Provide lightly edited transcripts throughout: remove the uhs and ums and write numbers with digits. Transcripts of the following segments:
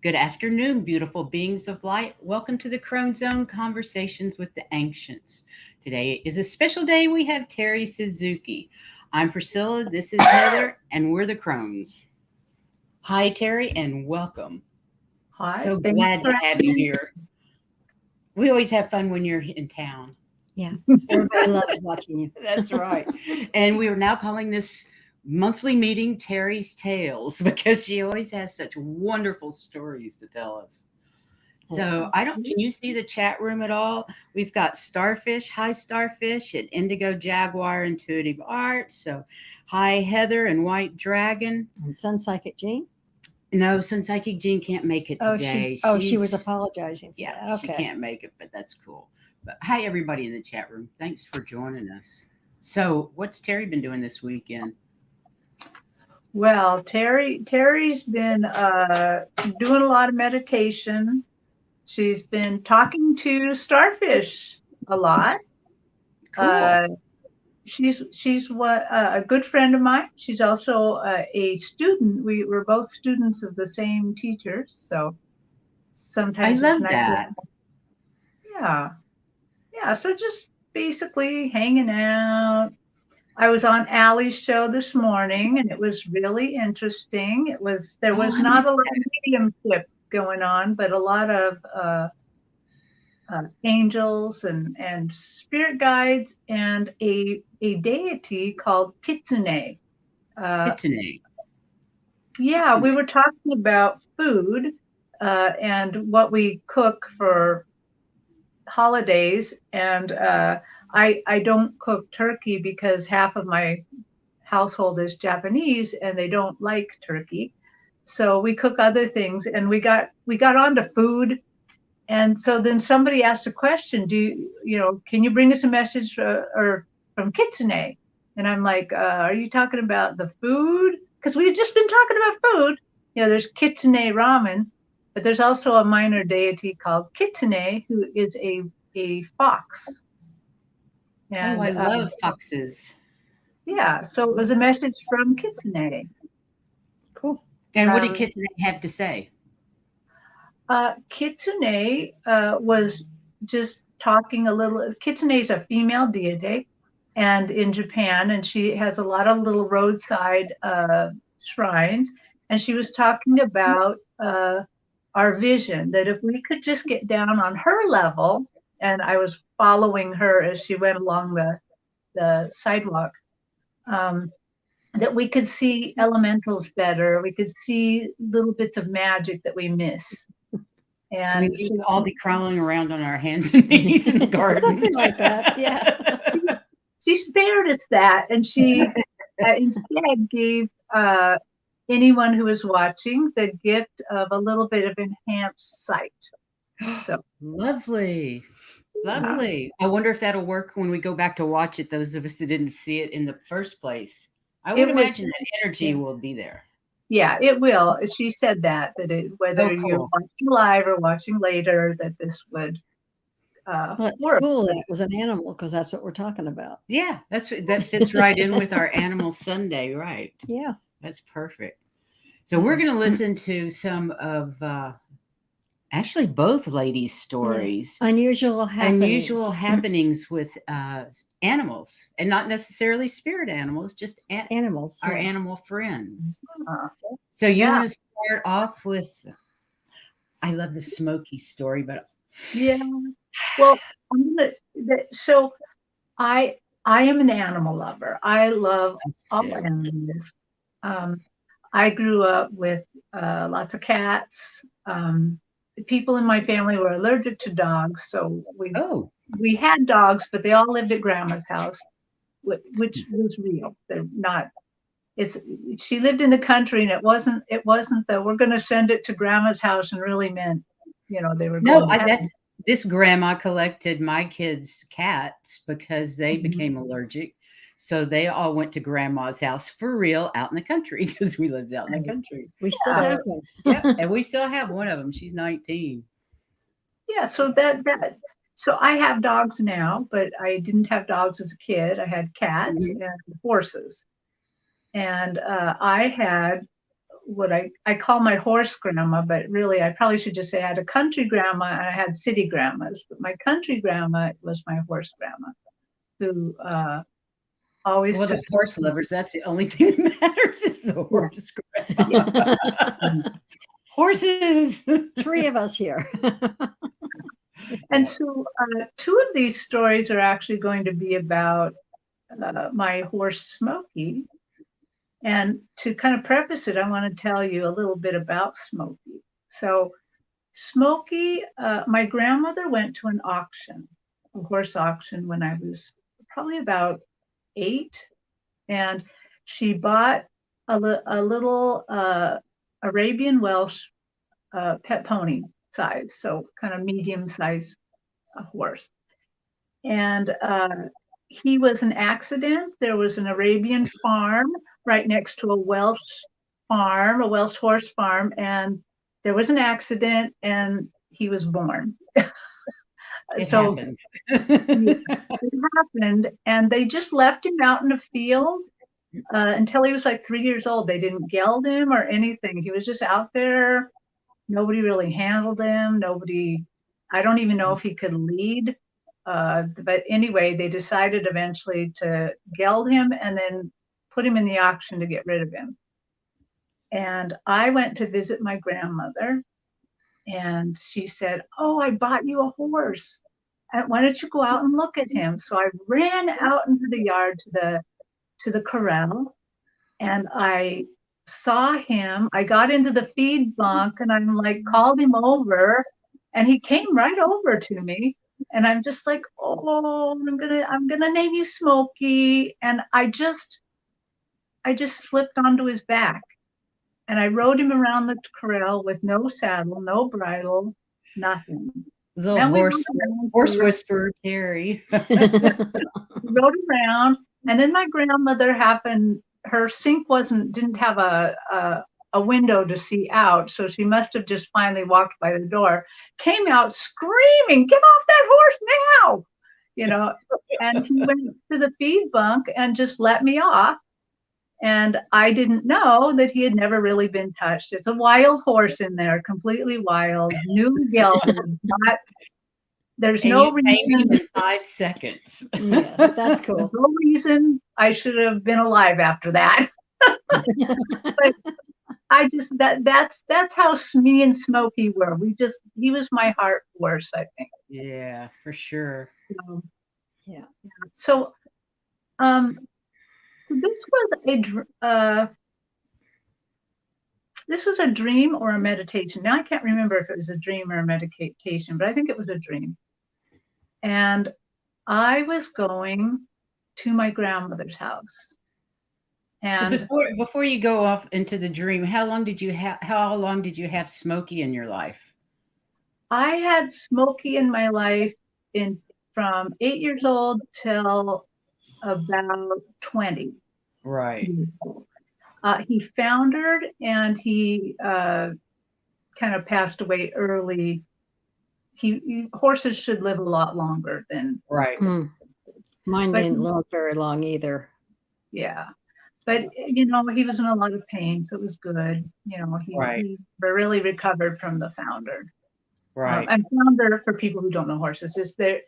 Good afternoon, beautiful beings of light. Welcome to the Crone Zone Conversations with the Ancients. Today is a special day. We have Terri Suzuki. I'm Priscilla, this is Heather, and we're the Crones. Hi, Terri, and welcome. Hi, So thanks glad for to have you here. We always have fun when you're in town. Yeah, everybody loves watching you. That's right. And we are now calling this monthly meeting Terry's Tales because she always has such wonderful stories to tell us. So can you see the chat room at all? We've got Starfish, hi Starfish, at Indigo Jaguar Intuitive Arts. So hi Heather and White Dragon. And Sun Psychic Jean? No, Sun Psychic Jean can't make it today. She was apologizing for that. Okay. She can't make it, but that's cool. But hi everybody in the chat room. Thanks for joining us. So what's Terry been doing this weekend? Well, Terry's been doing a lot of meditation. She's been talking to Starfish a lot. Cool. She's a good friend of mine. She's also a student. We're both students of the same teachers, so sometimes I love it's nice that. Yeah. So just basically hanging out. I was on Allie's show this morning, and it was really interesting. There was not a lot of mediumship going on, but a lot of angels and spirit guides, and a deity called Kitsune. Kitsune. Yeah, we were talking about food and what we cook for holidays, and I don't cook turkey because half of my household is Japanese and they don't like turkey. So we cook other things, and we got onto food. And so then somebody asked a question, can you bring us a message or from Kitsune? And I'm like, are you talking about the food? Because we had just been talking about food. There's Kitsune ramen, but there's also a minor deity called Kitsune who is a fox. And, I love foxes. Yeah, so it was a message from Kitsune. Cool. And what did Kitsune have to say? Kitsune was just talking a little. Kitsune is a female deity, and in Japan, and she has a lot of little roadside shrines. And she was talking about our vision, that if we could just get down on her level, and I was following her as she went along the sidewalk, that we could see elementals better. We could see little bits of magic that we miss. And we all be crawling around on our hands and knees in the garden. Something like that, yeah. She spared us that, and she instead gave anyone who was watching the gift of a little bit of enhanced sight. So lovely. I wonder if that'll work when we go back to watch it, those of us that didn't see it in the first place. I would imagine that energy will be there. Yeah, it will. She said that whether you're watching live or watching later, that this would it's work. Cool that it was an animal, because that's what we're talking about. Yeah, that fits right in with our Animal Sunday, right? Yeah. That's perfect. So we're going to listen to some of actually both ladies' stories. Yeah. Unusual happenings with animals, and not necessarily spirit animals, just animals, our animal friends. So you want to start off with, I love the Smokey story, but well, so I am an animal lover. I love all animals. I grew up with lots of cats. People in my family were allergic to dogs, so we had dogs, but they all lived at Grandma's house, which was real. They're not. She lived in the country, and it wasn't that we're going to send it to Grandma's house, and really meant, they were going this grandma collected my kids' cats because they became allergic. So they all went to Grandma's house for real out in the country, because we lived out in the country. We still have one. Yeah, and we still have one of them. She's 19. Yeah, so so I have dogs now, but I didn't have dogs as a kid. I had cats and horses. And I had what I call my horse grandma, but really I probably should just say I had a country grandma and I had city grandmas. But my country grandma was my horse grandma, who always Well, took the horse lovers, that's the only thing that matters is the horse. Horses. 3 of us here. And so 2 of these stories are actually going to be about my horse Smokey. And to kind of preface it, I want to tell you a little bit about Smokey. So Smokey, my grandmother went to an auction, a horse auction, when I was probably about 8. And she bought a little Arabian Welsh pet pony size, so kind of medium size horse. And he was an accident. There was an Arabian farm right next to a Welsh farm, a Welsh horse farm, and there was an accident and he was born. It happens. It happened, and they just left him out in the field until he was like 3 years old. They didn't geld him or anything. He was just out there. Nobody really handled him. I don't even know if he could lead. But anyway, they decided eventually to geld him and then put him in the auction to get rid of him. And I went to visit my grandmother, and she said, "Oh, I bought you a horse. Why don't you go out and look at him?" So I ran out into the yard to the corral, and I saw him. I got into the feed bunk and I'm like, called him over, and he came right over to me. And I'm just like, "Oh, I'm gonna name you Smokey." And I just slipped onto his back, and I rode him around the corral with no saddle, no bridle, nothing. Little horse whisperer, Terry. Rode around, and then my grandmother happened. Her sink didn't have a window to see out, so she must have just finally walked by the door, came out screaming, "Get off that horse now!" And he went to the feed bunk and just let me off. And I didn't know that he had never really been touched. It's a wild horse in there, completely wild, new gelded. There's no reason in 5 seconds. Yeah, that's cool. No reason I should have been alive after that. But I just that's how me and Smokey were. He was my heart horse, I think. Yeah, for sure. Yeah. So this was a dream or a meditation. Now I can't remember if it was a dream or a meditation, but I think it was a dream. And I was going to my grandmother's house. And before you go off into the dream, how long did you have Smokey in your life? I had Smokey in my life from 8 years old till about 20. Right. He foundered, and he kind of passed away early. Horses should live a lot longer than right. Mine didn't live very long either. Yeah, but he was in a lot of pain, so it was good. He really recovered from the founder. Right. And founder, for people who don't know horses, is that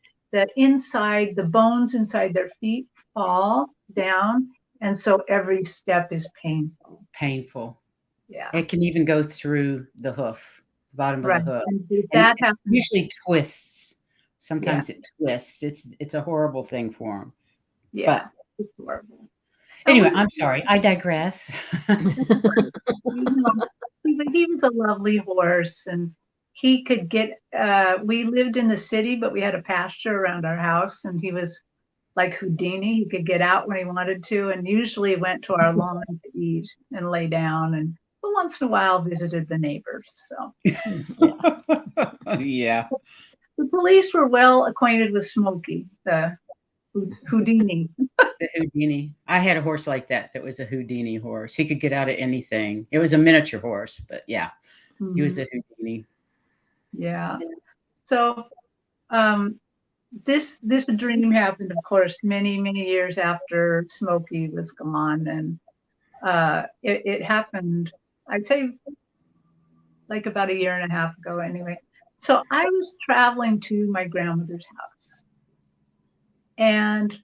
inside the bones inside their feet fall down, and so every step is painful. Painful. Yeah. It can even go through the hoof, the bottom of the hoof. And that happens. Usually twists. Sometimes it twists. It's a horrible thing for them. Yeah, it's horrible. Anyway, I'm sorry. I digress. He was a lovely horse, and he could get. We lived in the city, but we had a pasture around our house, and he was like Houdini. He could get out when he wanted to, and usually went to our lawn to eat and lay down, and but once in a while visited the neighbors. So yeah. The police were well acquainted with Smokey, the Houdini. The Houdini. I had a horse like that was a Houdini horse. He could get out of anything. It was a miniature horse, but yeah, he was a Houdini. Yeah. So this dream happened, of course, many, many years after Smokey was gone, and it happened I'd say like about a year and a half ago anyway. So I was traveling to my grandmother's house. And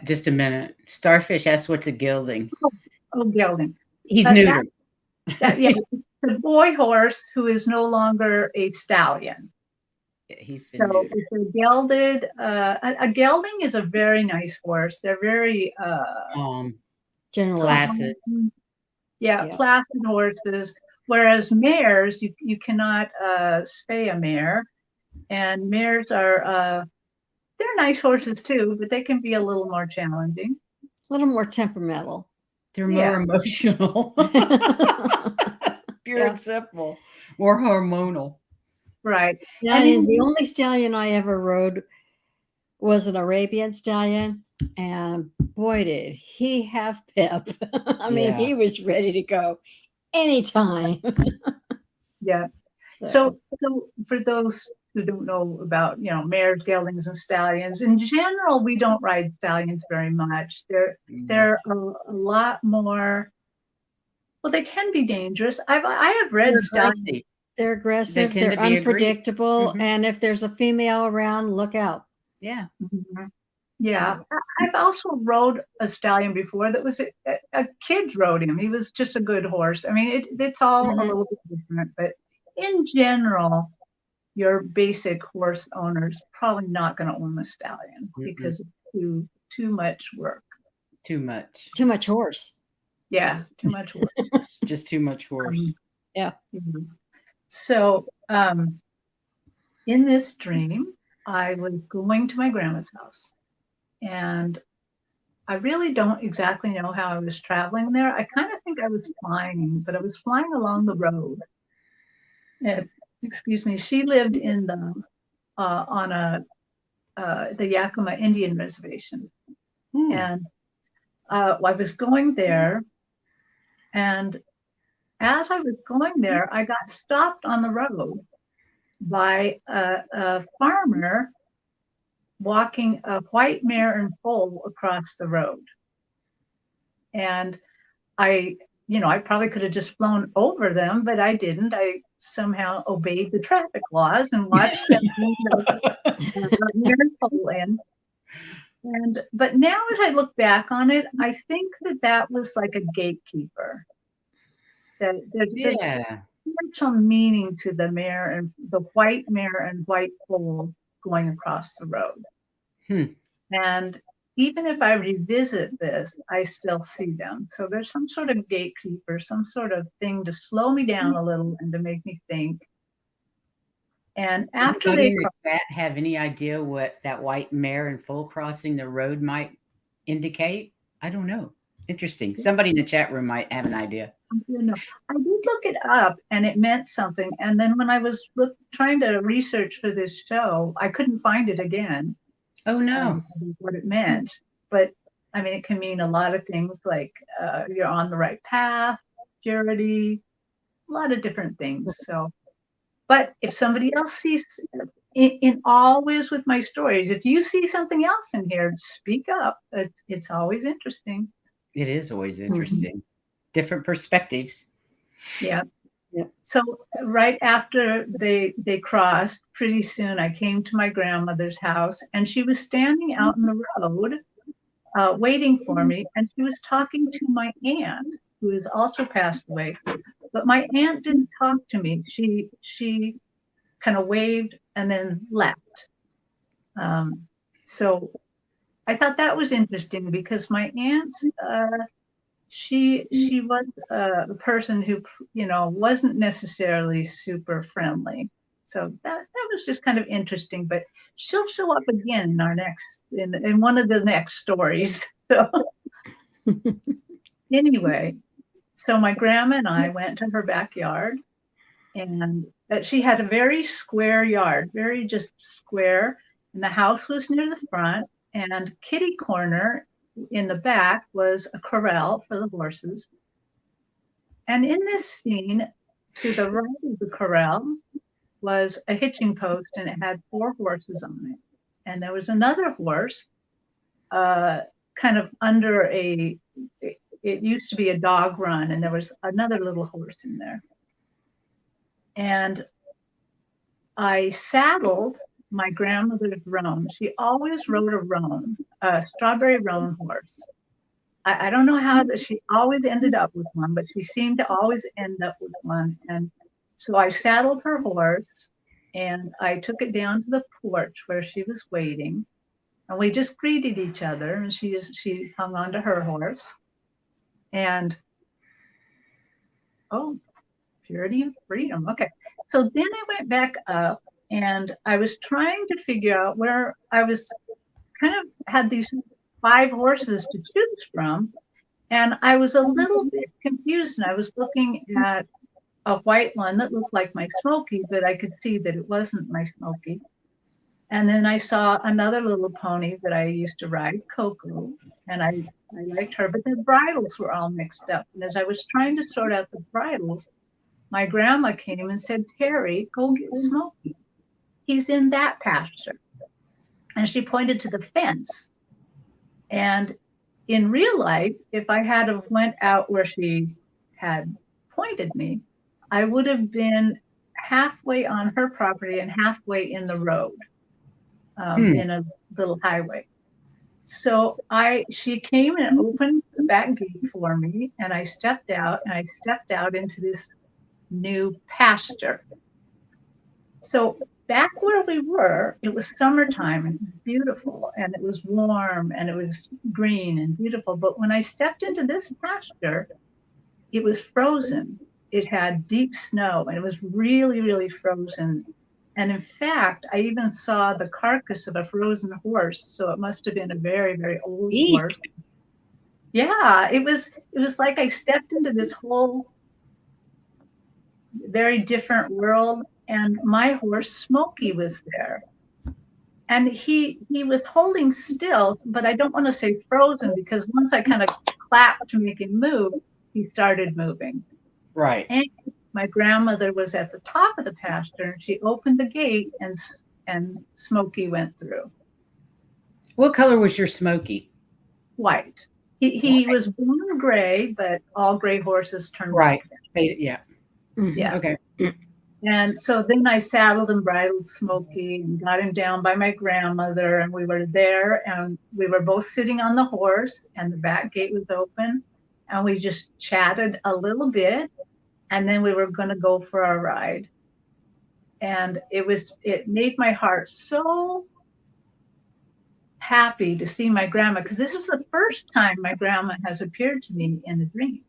Just a minute. Starfish asks what's a gelding. gelding. He's That- neutered. Yeah, the boy horse who is no longer a stallion. He's been So neutered. it's a gelded. A gelding is a very nice horse. They're very Generally. Placid. Yeah, Yeah. placid horses. Whereas mares, you cannot spay a mare, and mares are they're nice horses too, but they can be a little more challenging. A little more temperamental. They're more emotional. Pure and simple. More hormonal. Right. Stallion, the only stallion I ever rode was an Arabian stallion, and boy, did he have pep. I mean, he was ready to go anytime. Yeah. So for those who don't know about, mares, geldings, and stallions, in general, we don't ride stallions very much. They're a lot more. Well, they can be dangerous. I have read stallions. They're aggressive. They tend They're to be unpredictable, and if there's a female around, look out. Yeah. Mm-hmm. Yeah. I've also rode a stallion before that was a kid rode him. He was just a good horse. I mean, it's all a little bit different, but in general, your basic horse owner's probably not going to own a stallion because it's too much work. Too much. Too much horse. Yeah, too much work. Just too much horse. Yeah. So in this dream, I was going to my grandma's house, and I really don't exactly know how I was traveling there. I kind of think I was flying, but I was flying along the road. Excuse me. She lived in the on the Yakima Indian Reservation, and I was going there, and as I was going there, I got stopped on the road by a farmer walking a white mare and foal across the road. And I probably could have just flown over them, but I didn't. I somehow obeyed the traffic laws and watched them bring the mare and foal in. But now as I look back on it, I think that was like a gatekeeper. That there's spiritual meaning to the mare and the white mare and white foal going across the road. And even if I revisit this, I still see them. So there's some sort of gatekeeper, some sort of thing to slow me down a little and to make me think. And after they have any idea what that white mare and foal crossing the road might indicate? I don't know. Interesting. Somebody in the chat room might have an idea. I did look it up, and it meant something. And then when I was trying to research for this show, I couldn't find it again. Oh no! What it meant, but I mean, it can mean a lot of things, like you're on the right path, purity, a lot of different things. So, but if somebody else sees, in always with my stories, if you see something else in here, speak up. It's always interesting. It is always interesting. Different perspectives. Yeah. So right after they crossed, pretty soon I came to my grandmother's house, and she was standing out in the road waiting for me, and she was talking to my aunt, who has also passed away. But my aunt didn't talk to me. She kind of waved and then left. So I thought that was interesting because my aunt, she was a person who, wasn't necessarily super friendly. So that was just kind of interesting, but she'll show up again in one of the next stories. So anyway, so my grandma and I went to her backyard, and she had a very square yard, very just square, and the house was near the front, and kitty corner in the back was a corral for the horses. And in this scene, to the right of the corral was a hitching post, and it had 4 horses on it. And there was another horse kind of under it used to be a dog run, and there was another little horse in there. And I saddled my grandmother's roan. She always rode a roan, a strawberry roan horse. I don't know how that she always ended up with one, but she seemed to always end up with one. And so I saddled her horse and I took it down to the porch where she was waiting. And we just greeted each other, and she hung on to her horse. And purity and freedom. Okay. So then I went back up and I was trying to figure out where I was kind of had these 5 horses to choose from. And I was a little bit confused, and I was looking at a white one that looked like my Smoky, but I could see that it wasn't my Smoky. And then I saw another little pony that I used to ride, Coco, and I liked her, but the bridles were all mixed up. And as I was trying to sort out the bridles, my grandma came and said, Terry, go get Smoky. He's in that pasture. And she pointed to the fence. And in real life, if I had have went out where she had pointed me, I would have been halfway on her property and halfway in the road, in a little highway. So she came and opened the back gate for me, and I stepped out into this new pasture. So back where we were, it was summertime and it was beautiful and it was warm and it was green and beautiful. But when I stepped into this pasture, it was frozen. It had deep snow and it was really, really frozen. And in fact, I even saw the carcass of a frozen horse. So it must have been a very, very old horse. Yeah, it was like I stepped into this whole very different world. And my horse, Smoky, was there. And he was holding still, but I don't want to say frozen, because once I kind of clapped to make him move, he started moving. Right. And my grandmother was at the top of the pasture, and she opened the gate, and Smoky went through. What color was your Smoky? White. He was born gray, but all gray horses turn white. Right. Yeah. Yeah. Okay. And so then I saddled and bridled Smoky and got him down by my grandmother, and we were there, and we were both sitting on the horse, and the back gate was open, and we just chatted a little bit, and then we were going to go for our ride. And it made my heart so happy to see my grandma, because this is the first time my grandma has appeared to me in a dream.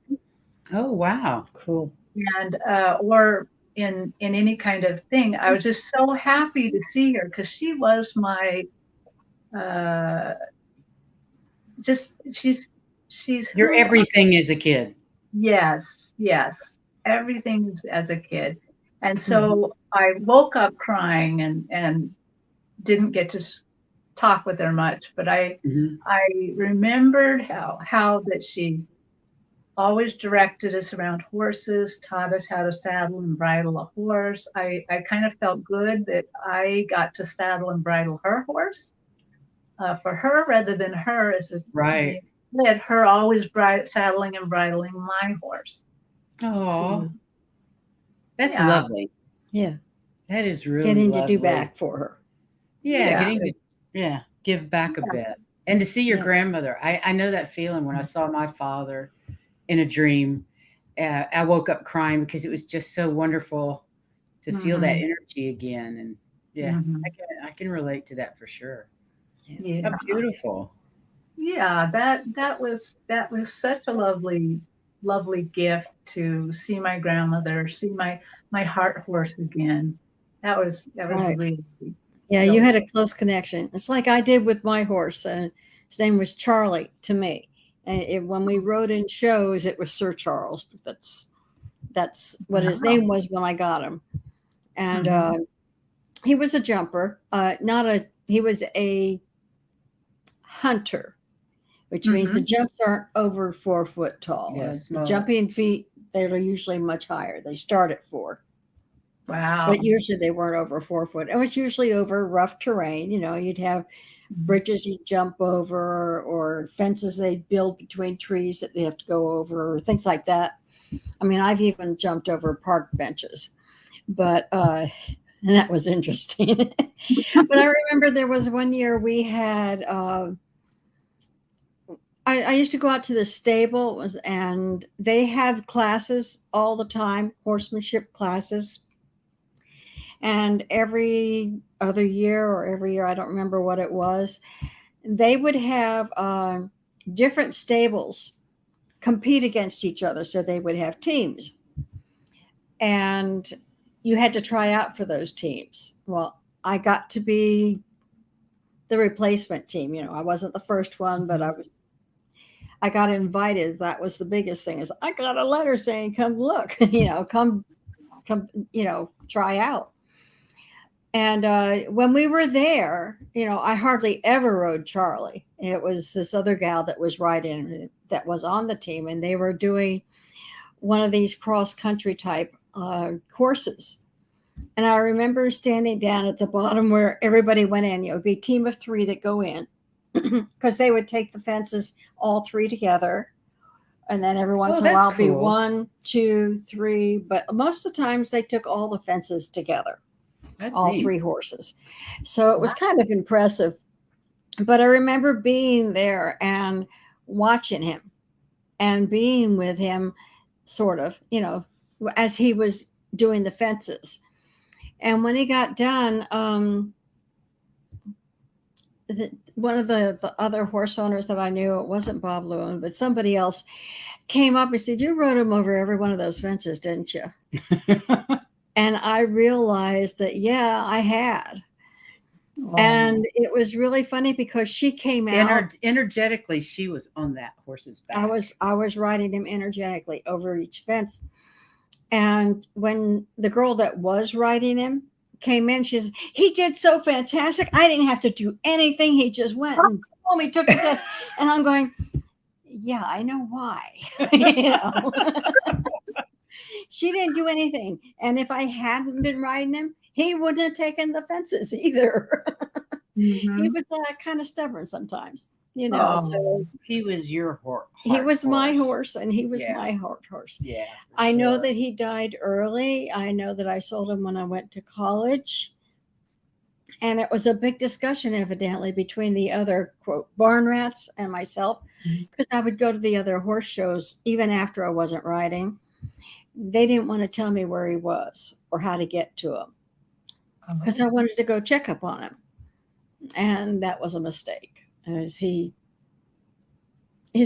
Oh, wow. Cool. And or in any kind of thing. I was just so happy to see her, because she was my she's your everything as a kid. Yes, everything as a kid. And so I woke up crying and didn't get to talk with her much, but I remembered how that she always directed us around horses, taught us how to saddle and bridle a horse. I kind of felt good that I got to saddle and bridle her horse for her, rather than her as a right. Let her always saddling and bridling my horse. Oh, so, that's lovely. Yeah, that is really getting lovely. to do back for her. Yeah, getting to give back a bit, and to see your grandmother. I know that feeling when I saw my father in a dream. I woke up crying because it was just so wonderful to feel that energy again. And I can relate to that for sure. Yeah. How beautiful. Yeah, that was such a lovely gift to see my grandmother, see my heart horse again. That was really. Yeah, you had a close connection. It's like I did with my horse. His name was Charlie to me. And when we rode in shows, it was Sir Charles. That's what his name was when I got him. And he was a jumper, he was a hunter, which means the jumps aren't over 4 foot tall. Yes, the jumping feet, they're usually much higher. They start at 4. Wow. But usually they weren't over 4 foot. It was usually over rough terrain. You'd have bridges you jump over, or fences they build between trees that they have to go over, or things like that. I mean, I've even jumped over park benches, but and that was interesting. But I remember there was one year we had. I used to go out to the stable, and they had classes all the time, horsemanship classes. And every other year or every year, I don't remember what it was, they would have different stables compete against each other. So they would have teams, and you had to try out for those teams. Well, I got to be the replacement team. I wasn't the first one, but I got invited. That was the biggest thing, is I got a letter saying, come look, come, try out. And when we were there, I hardly ever rode Charlie. It was this other gal that was riding, that was on the team, and they were doing one of these cross country type courses. And I remember standing down at the bottom where everybody went in. It would be a team of 3 that go in, because they would take the fences all 3 together. And then every once in a while be 1, 2, 3. But most of the times they took all the fences together, all neat. 3 horses. So it was kind of impressive. But I remember being there and watching him and being with him, sort of, as he was doing the fences. And when he got done, one of the other horse owners that I knew, it wasn't Bob Lewin, but somebody else, came up and said, you rode him over every one of those fences, didn't you? And I realized that, yeah, I had. Oh. And it was really funny because she came out. Energetically, she was on that horse's back. I was riding him energetically over each fence. And when the girl that was riding him came in, she says, he did so fantastic. I didn't have to do anything. He just went and boom, he took the test. And I'm going, yeah, I know why. She didn't do anything. And if I hadn't been riding him, he wouldn't have taken the fences either. Mm-hmm. He was kind of stubborn sometimes, So he was your horse. He was my horse, and he was my horse. Yeah. I know that he died early. I know that I sold him when I went to college. And it was a big discussion, evidently, between the other, quote, barn rats and myself, because I would go to the other horse shows even after I wasn't riding. They didn't want to tell me where he was or how to get to him, because I wanted to go check up on him. And that was a mistake, as his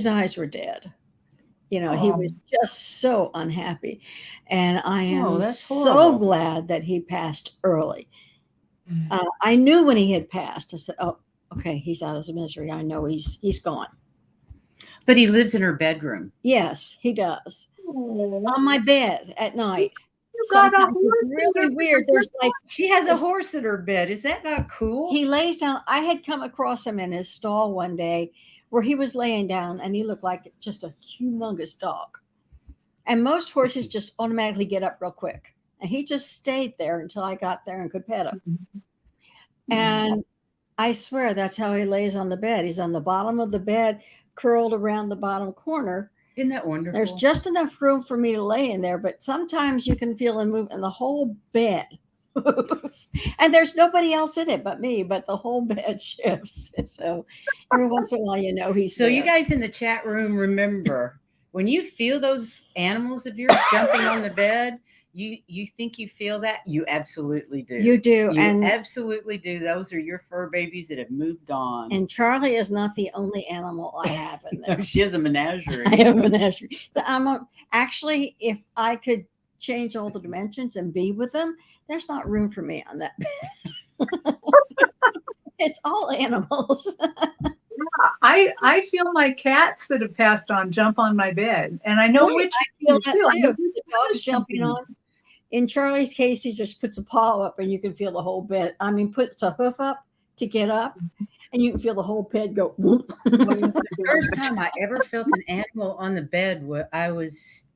eyes were dead. He was just so unhappy. And I am so glad that he passed early. I knew when he had passed, I said, oh, okay, he's out of his misery. I know he's gone. But he lives in her bedroom. Yes, he does. On my bed at night. Sometimes it's really weird. There's she has a horse in her bed. Is that not cool? He lays down. I had come across him in his stall one day where he was laying down, and he looked like just a humongous dog. And most horses just automatically get up real quick. And he just stayed there until I got there and could pet him. Mm-hmm. And I swear that's how he lays on the bed. He's on the bottom of the bed, curled around the bottom corner. Isn't that wonderful? There's just enough room for me to lay in there, but sometimes you can feel him move in the whole bed. And there's nobody else in it but me, but the whole bed shifts. So every once in a while, he's so there. You guys in the chat room, remember, when you feel those animals of yours jumping on the bed, you think you feel that? You absolutely do. You do. You absolutely do. Those are your fur babies that have moved on. And Charlie is not the only animal I have in there. No, she has a menagerie. I have a menagerie. Actually, if I could change all the dimensions and be with them, there's not room for me on that bed. It's all animals. I feel my cats that have passed on jump on my bed, and I know which I feel that too. The dog's jumping on. In Charlie's case, he just puts a paw up, and you can feel the whole bed. I mean, puts a hoof up to get up, and you can feel the whole bed go. Whoop. The first time I ever felt an animal on the bed, I was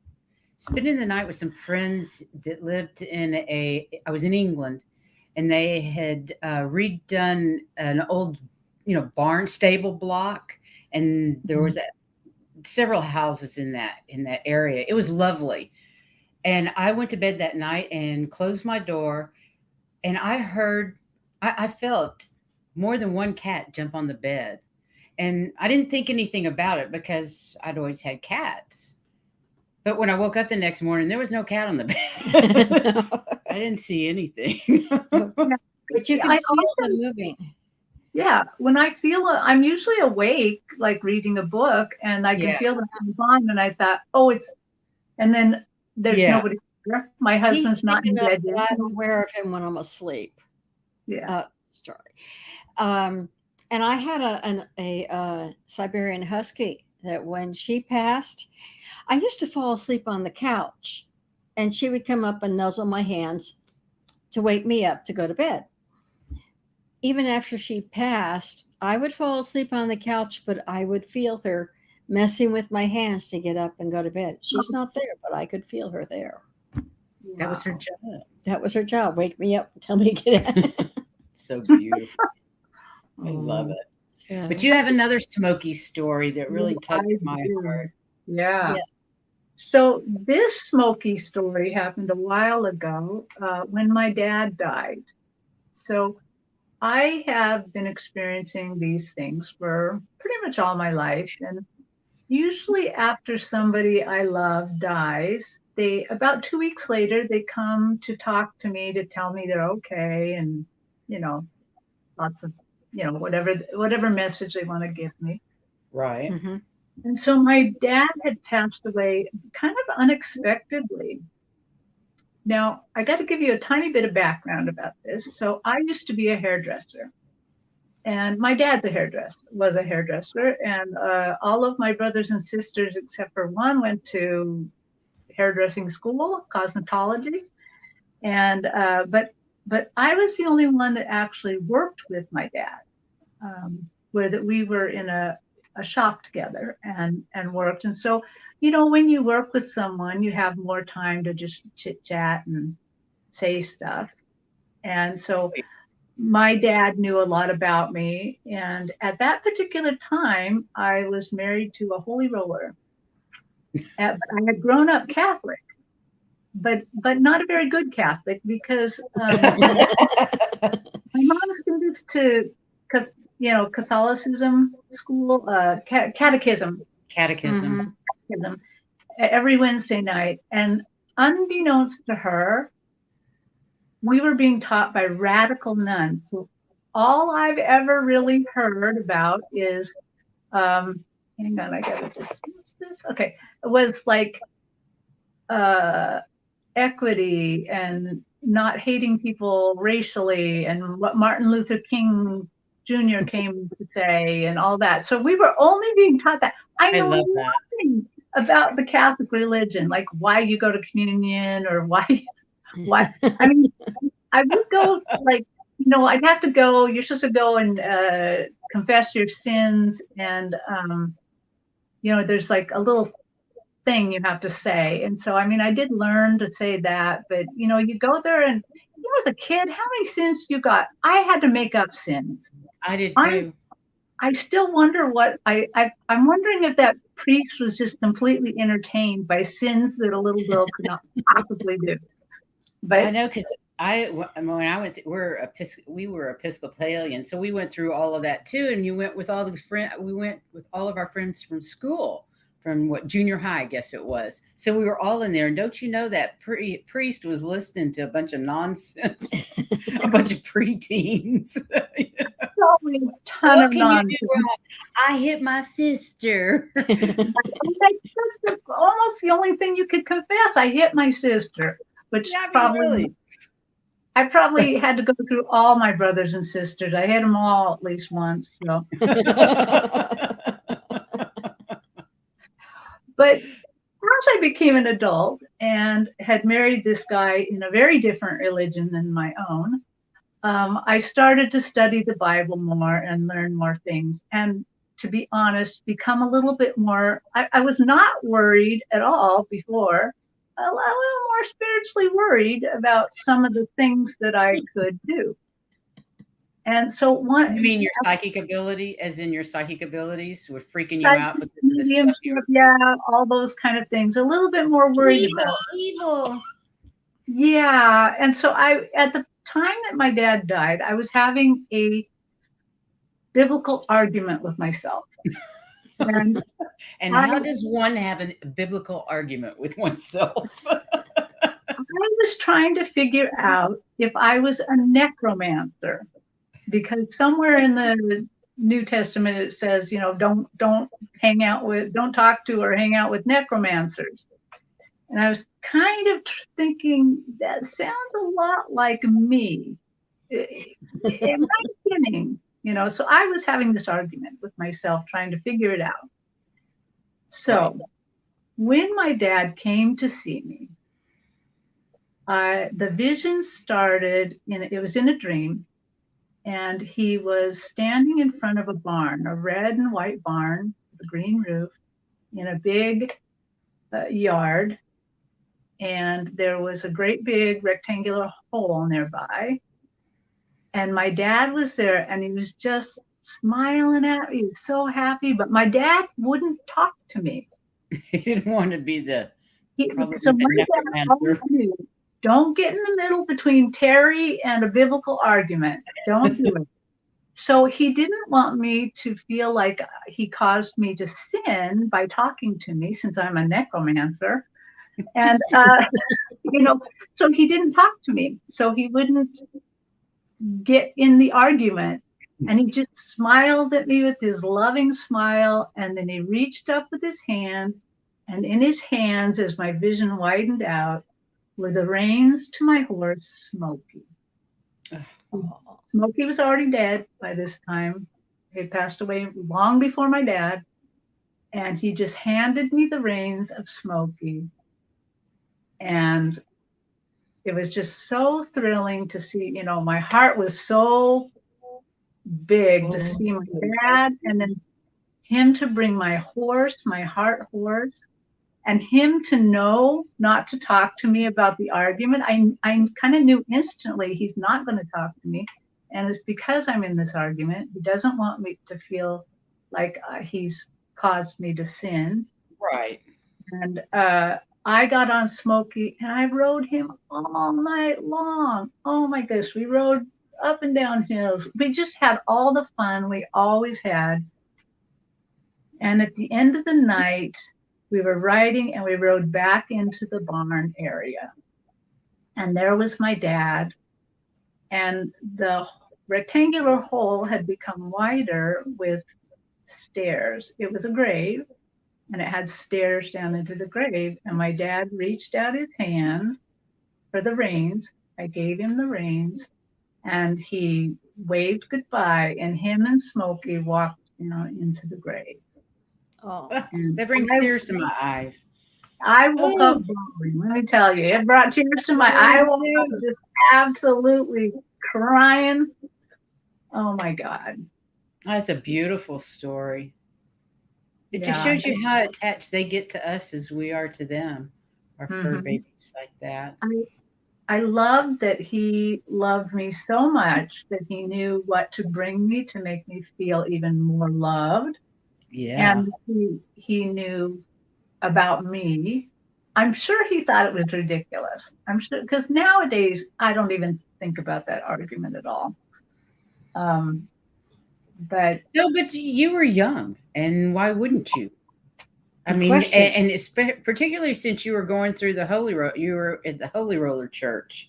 spending the night with some friends that lived I was in England, and they had redone an old, barn stable block, and there was several houses in that area. It was lovely. And I went to bed that night and closed my door, and I felt more than one cat jump on the bed. And I didn't think anything about it because I'd always had cats. But when I woke up the next morning, there was no cat on the bed. I didn't see anything. But you can feel them moving. Yeah, when I feel I'm usually awake, like reading a book, and I can feel the hands on, and I thought, and then there's nobody there. My husband's not in bed yet. I'm aware of him when I'm asleep. Yeah. And I had a Siberian Husky that when she passed, I used to fall asleep on the couch, and she would come up and nuzzle my hands to wake me up to go to bed. Even after she passed, I would fall asleep on the couch, but I would feel her messing with my hands to get up and go to bed. She's not there, but I could feel her there. That was her job. That was her job. Wake me up and tell me to get up. So beautiful. I love it. Yeah. But you have another smoky story that really touched my heart. Yeah. So this smoky story happened a while ago when my dad died. So I have been experiencing these things for pretty much all my life. And usually after somebody I love dies, about 2 weeks later, they come to talk to me to tell me they're okay. And, lots of, whatever message they want to give me. Right. Mm-hmm. And so my dad had passed away kind of unexpectedly. Now, I got to give you a tiny bit of background about this. So I used to be a hairdresser, and my dad's was a hairdresser, and all of my brothers and sisters, except for one, went to hairdressing school, cosmetology, and but I was the only one that actually worked with my dad, where that we were in a shop together and worked. And so, when you work with someone, you have more time to just chit chat and say stuff. And so my dad knew a lot about me. And at that particular time, I was married to a holy roller. I had grown up Catholic, but not a very good Catholic, because my mom's convinced to Catholicism school, catechism every Wednesday night. And unbeknownst to her, we were being taught by radical nuns. So all I've ever really heard about is, hang on, I gotta dismiss this. Okay, it was like equity and not hating people racially, and what Martin Luther King Jr. came to say, and all that. So we were only being taught that. I know nothing about the Catholic religion, like why you go to communion or why. I mean, I would go, like, I'd have to go. You're supposed to go and confess your sins, and there's like a little thing you have to say. And so, I mean, I did learn to say that, but you go there, and as a kid, how many sins you got? I had to make up sins. I did too. I still wonder what I'm wondering if that priest was just completely entertained by sins that a little girl could not possibly do. But I know, because when I went, we were Episcopalian, so we went through all of that too. And you went with all the friends. We went with all of our friends from school, from junior high, I guess it was. So we were all in there. And don't you know that priest was listening to a bunch of nonsense, a bunch of preteens. Probably a ton of nonsense. I hit my sister. That's almost the only thing you could confess. I hit my sister, which I probably had to go through all my brothers and sisters. I hit them all at least once. So. But once I became an adult and had married this guy in a very different religion than my own, I started to study the Bible more and learn more things. And to be honest, become a little bit more, I was not worried at all before, a little more spiritually worried about some of the things that I could do. And so one, You mean your psychic ability, as in your psychic abilities were freaking you psychic, out because of the medium stuff you stuff, yeah, all those kind of things. A little bit more worried about. evil. Yeah. And so at the time that my dad died, I was having a biblical argument with myself. And how does one have a biblical argument with oneself? I was trying to figure out if I was a necromancer, because somewhere in the New Testament it says, don't talk to or hang out with necromancers. And I was kind of thinking that sounds a lot like me. Am I kidding? So I was having this argument with myself, trying to figure it out. So when my dad came to see me, the vision started it was in a dream, and he was standing in front of a barn, a red and white barn with a green roof in a big yard. And there was a great big rectangular hole nearby. And my dad was there, and he was just smiling at me. He was so happy, but my dad wouldn't talk to me. He didn't want to be so my dad always knew, don't get in the middle between Terri and a biblical argument. Don't do it. So he didn't want me to feel like he caused me to sin by talking to me, since I'm a necromancer. And, so he didn't talk to me. So he wouldn't get in the argument. And he just smiled at me with his loving smile. And then he reached up with his hand. And in his hands, as my vision widened out, were the reins to my horse, Smokey. Smokey was already dead by this time. He had passed away long before my dad. And he just handed me the reins of Smokey. And it was just so thrilling to see, my heart was so big to see my dad, and then him to bring my horse, my heart horse, and him to know not to talk to me about the argument. I kind of knew instantly he's not going to talk to me. And it's because I'm in this argument. He doesn't want me to feel like he's caused me to sin. Right. And I got on Smokey and I rode him all night long. Oh my gosh, we rode up and down hills. We just had all the fun we always had. And at the end of the night, we were riding and we rode back into the barn area. And there was my dad. And the rectangular hole had become wider with stairs. It was a grave, and it had stairs down into the grave. And my dad reached out his hand for the reins. I gave him the reins, and he waved goodbye, and him and Smokey walked into the grave. Oh, that brings tears to my eyes. I woke up bawling, let me tell you. It brought tears to my eyes. I woke up just absolutely crying. Oh my God. That's a beautiful story. It just shows you how attached they get to us as we are to them, our fur babies like that. I love that he loved me so much that he knew what to bring me to make me feel even more loved. Yeah. And he knew about me. I'm sure he thought it was ridiculous. I'm sure, because nowadays I don't even think about that argument at all. But you were young, and why wouldn't you? I mean, and particularly since you were going through you were at the Holy Roller Church,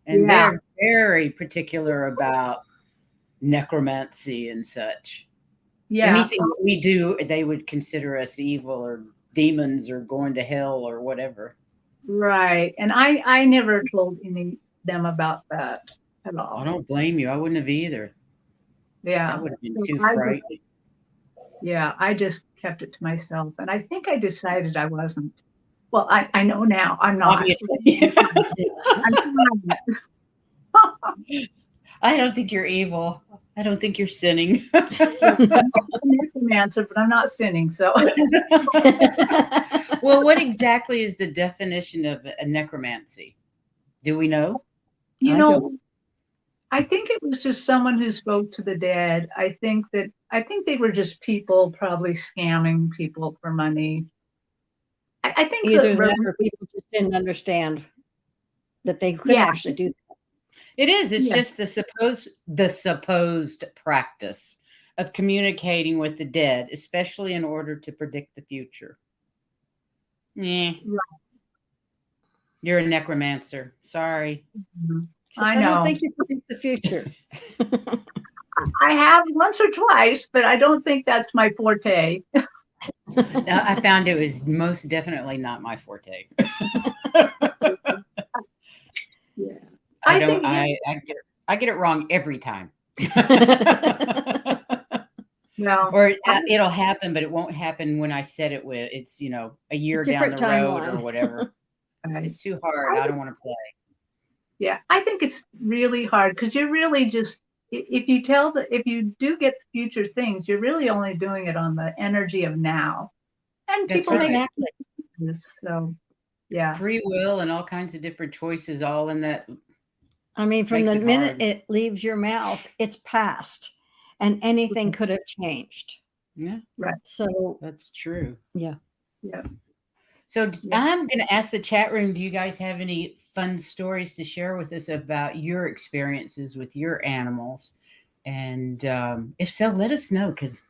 and they're very particular about necromancy and such. Yeah. Anything that we do, they would consider us evil or demons or going to hell or whatever. Right. And I never told them about that at all. I don't blame you. I wouldn't have either. Yeah. That would have been too frightening. I just kept it to myself. And I think I decided I wasn't. Well, I know now I'm not. Obviously. I don't think you're evil. I don't think you're sinning. I'm a necromancer, but I'm not sinning. So, well, what exactly is the definition of a necromancy? Do we know? I think it was just someone who spoke to the dead. I think they were just people probably scamming people for money. I think Either that or people just didn't understand that they could actually do that. It is. It's just the supposed practice of communicating with the dead, especially in order to predict the future. Yeah. Right. You're a necromancer. Sorry. Mm-hmm. I don't think you predict the future. I have once or twice, but I don't think that's my forte. I found it was most definitely not my forte. Yeah. I get it wrong every time. No. Or it'll happen, but it won't happen when I said it with. It's, a year down the road or whatever. Right. It's too hard. I don't want to play. Yeah, I think it's really hard because you're really just, if you do get future things, you're really only doing it on the energy of now. And That's people right. make this, so yeah. Free will and all kinds of different choices all in that. I mean, from the minute it leaves your mouth, it's past, and anything could have changed. Yeah. Right. So that's true. Yeah. Yeah. So I'm going to ask the chat room, do you guys have any fun stories to share with us about your experiences with your animals? And if so, let us know, because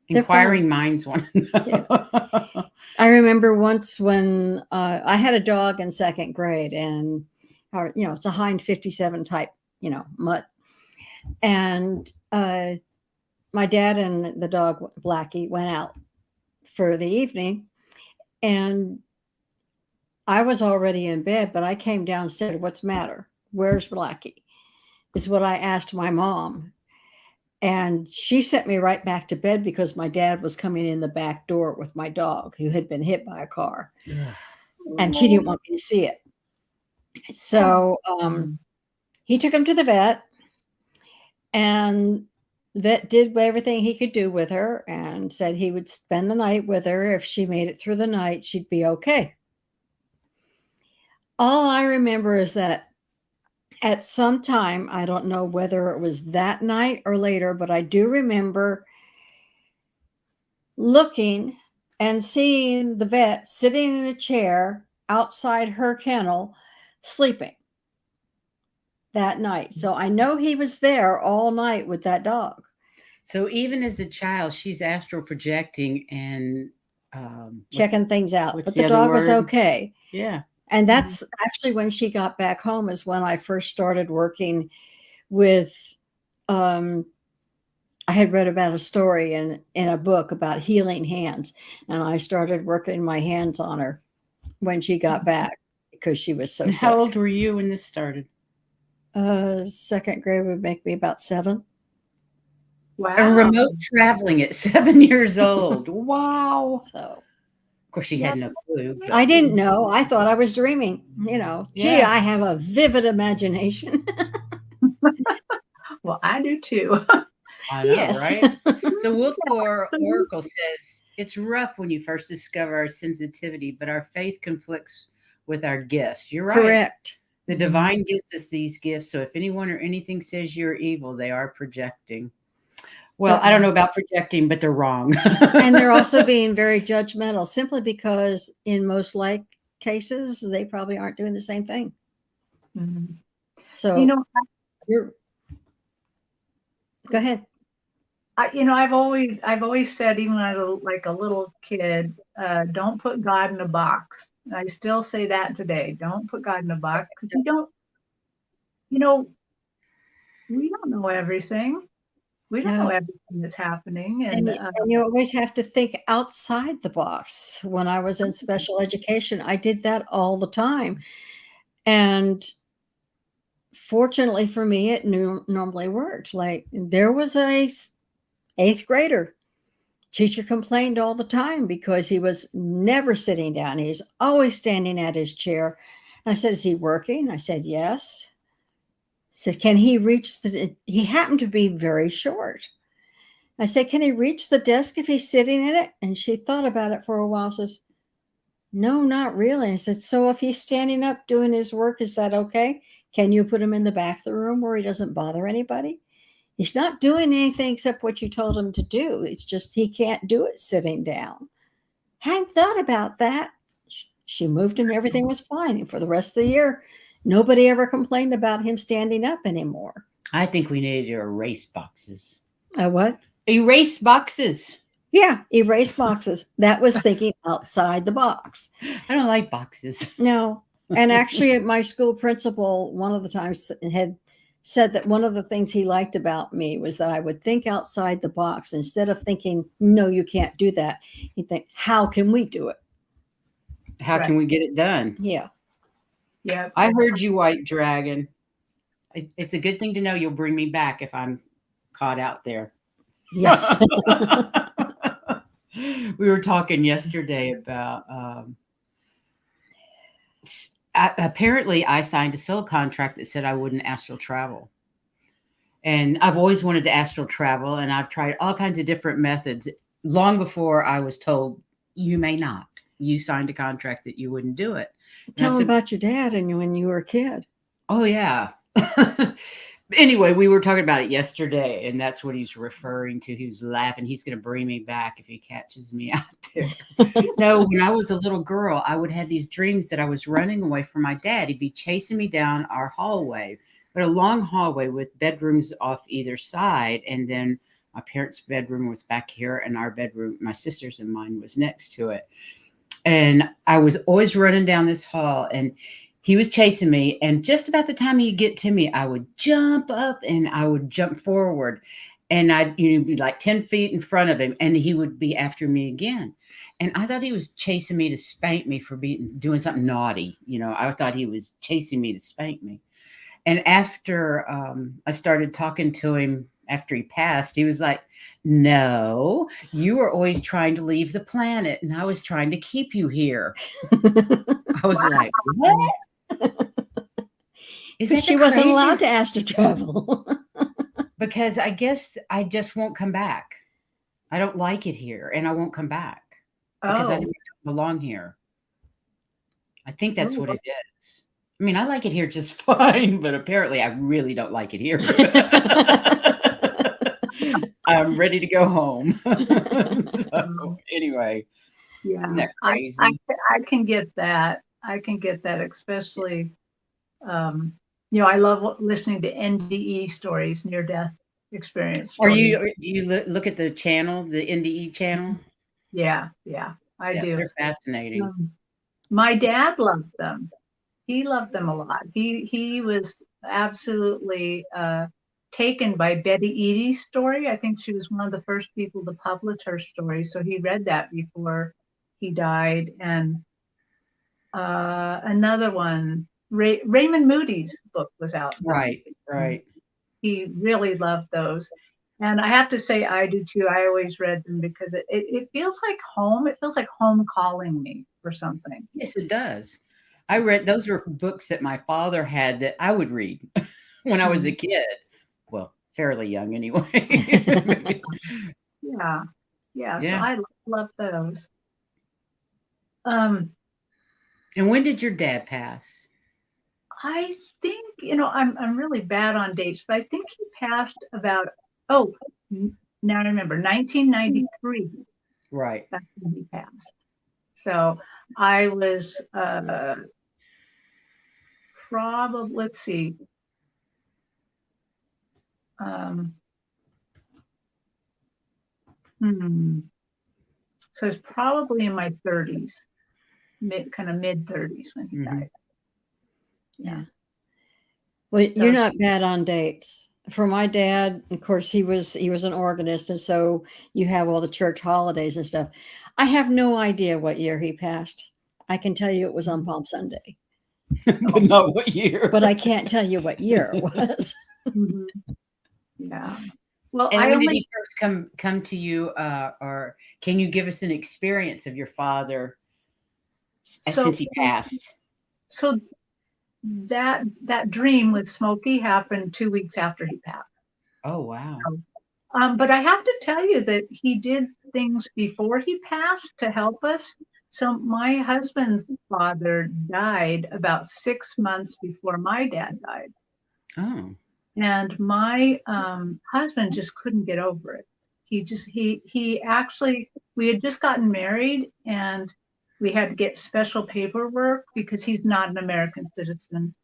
inquiring minds want to know. I remember once when I had a dog in second grade, and it's a Hind 57 type, mutt. And my dad and the dog Blackie went out for the evening, and I was already in bed, but I came downstairs. What's the matter? Where's Blackie? Is what I asked my mom. And she sent me right back to bed because my dad was coming in the back door with my dog who had been hit by a car. And she didn't want me to see it. So he took him to the vet, and the vet did everything he could do with her and said he would spend the night with her. If she made it through the night, she'd be okay. All I remember is that at some time, I don't know whether it was that night or later, but I do remember looking and seeing the vet sitting in a chair outside her kennel, sleeping that night. So I know he was there all night with that dog. So even as a child, she's astral projecting and checking things out, but the dog was okay. Yeah. And that's actually when she got back home, is when I first started working with, I had read about a story in a book about healing hands. And I started working my hands on her when she got back because she was so sick. How old were you when this started? Second grade would make me about 7. Wow. And remote traveling at 7 years old. Wow. So. Of course, she had no clue. But I didn't know. I thought I was dreaming. Gee, I have a vivid imagination. Well, I do too. I know, right? So Wolf Oracle says, it's rough when you first discover our sensitivity, but our faith conflicts with our gifts. You're right. Correct. The divine gives us these gifts. So if anyone or anything says you're evil, they are projecting. Well, I don't know about projecting, but they're wrong. And they're also being very judgmental, simply because in most cases, they probably aren't doing the same thing. Mm-hmm. So, go ahead. I've always said, even when I was like a little kid, don't put God in a box. And I still say that today. Don't put God in a box, because we don't know everything. We don't know everything that's happening. And you always have to think outside the box. When I was in special education, I did that all the time. And fortunately for me, it normally worked. Like, there was a 8th grader. Teacher complained all the time because he was never sitting down. He was always standing at his chair. And I said, is he working? I said, yes. Said, can he reach he happened to be very short. I said, can he reach the desk if he's sitting in it? And she thought about it for a while. Says, no, not really. I said, so if he's standing up doing his work, is that okay? Can you put him in the back of the room where he doesn't bother anybody? He's not doing anything except what you told him to do. It's just he can't do it sitting down. Hadn't thought about that. She moved him. Everything was fine. And for the rest of the year, nobody ever complained about him standing up anymore. I think we needed to erase boxes. What? Erase boxes. Yeah, erase boxes. That was thinking outside the box. I don't like boxes. No. And actually, my school principal, one of the times, had said that one of the things he liked about me was that I would think outside the box. Instead of thinking, no, you can't do that, he'd think, how can we do it? How can we get it done? Yeah. Yeah. I heard you, White Dragon. It's a good thing to know you'll bring me back if I'm caught out there. Yes. We were talking yesterday about apparently I signed a soul contract that said I wouldn't astral travel. And I've always wanted to astral travel, and I've tried all kinds of different methods long before I was told you may not. You signed a contract that you wouldn't do it. Tell him about your dad and when you were a kid. Oh, yeah. Anyway, we were talking about it yesterday, and that's what he's referring to. He was laughing. He's going to bring me back if he catches me out there. No, when I was a little girl, I would have these dreams that I was running away from my dad. He'd be chasing me down our hallway, but a long hallway with bedrooms off either side. And then my parents' bedroom was back here, and our bedroom, my sister's and mine, was next to it. And I was always running down this hall, and he was chasing me, and just about the time he'd get to me, I would jump up and I would jump forward, and I'd be like 10 feet in front of him, and he would be after me again. And I thought he was chasing me to spank me for doing something naughty. I thought he was chasing me to spank me. And after I started talking to him after he passed, he was like, no, you were always trying to leave the planet, and I was trying to keep you here. I was like, what? She wasn't allowed to astral travel. Because I guess I just won't come back. I don't like it here, and I won't come back because I don't belong here. I think that's what it is. I mean, I like it here just fine, but apparently I really don't like it here. I'm ready to go home. So anyway, yeah, isn't that crazy? I can get that. I can get that, especially, I love listening to NDE stories, near-death experience stories. Do you look at the channel, the NDE channel? Yeah, I do. They're fascinating. My dad loved them. He loved them a lot. He was absolutely taken by Betty Eadie's story. I think she was one of the first people to publish her story. So he read that before he died. And another one, Raymond Moody's book was out. Right. He really loved those. And I have to say, I do too. I always read them because it feels like home. It feels like home calling me for something. Yes, it does. I read, those were books that my father had that I would read when I was a kid. Well, fairly young anyway. Yeah. So I love those. And when did your dad pass? I think, I'm really bad on dates, but I think he passed about, now I remember, 1993. Right. That's when he passed. So I was probably, let's see. So it's probably in my 30s, mid 30s when he died. Yeah. Well, you're not bad on dates. For my dad, of course, he was an organist, and so you have all the church holidays and stuff. I have no idea what year he passed. I can tell you it was on Palm Sunday. But not what year. But I can't tell you what year it was. Yeah. Well, and when did he first come to you, or can you give us an experience of your father since he passed? So that dream with Smokey happened 2 weeks after he passed. Oh, wow. But I have to tell you that he did things before he passed to help us. So my husband's father died about 6 months before my dad died. Oh. And my husband just couldn't get over it. He actually, we had just gotten married and we had to get special paperwork because he's not an American citizen.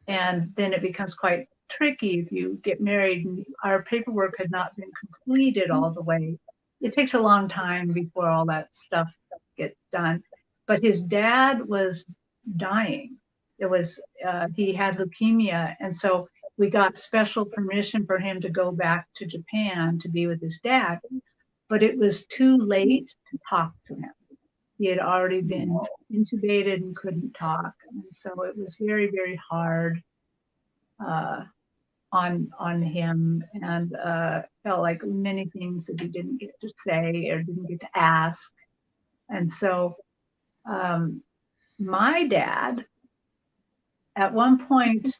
And then it becomes quite tricky if you get married and our paperwork had not been completed all the way. It takes a long time before all that stuff gets done. But his dad was dying. He had leukemia. And so we got special permission for him to go back to Japan to be with his dad. But it was too late to talk to him. He had already been intubated and couldn't talk. And so it was very, very hard on him, and felt like many things that he didn't get to say or didn't get to ask. And so my dad, at one point,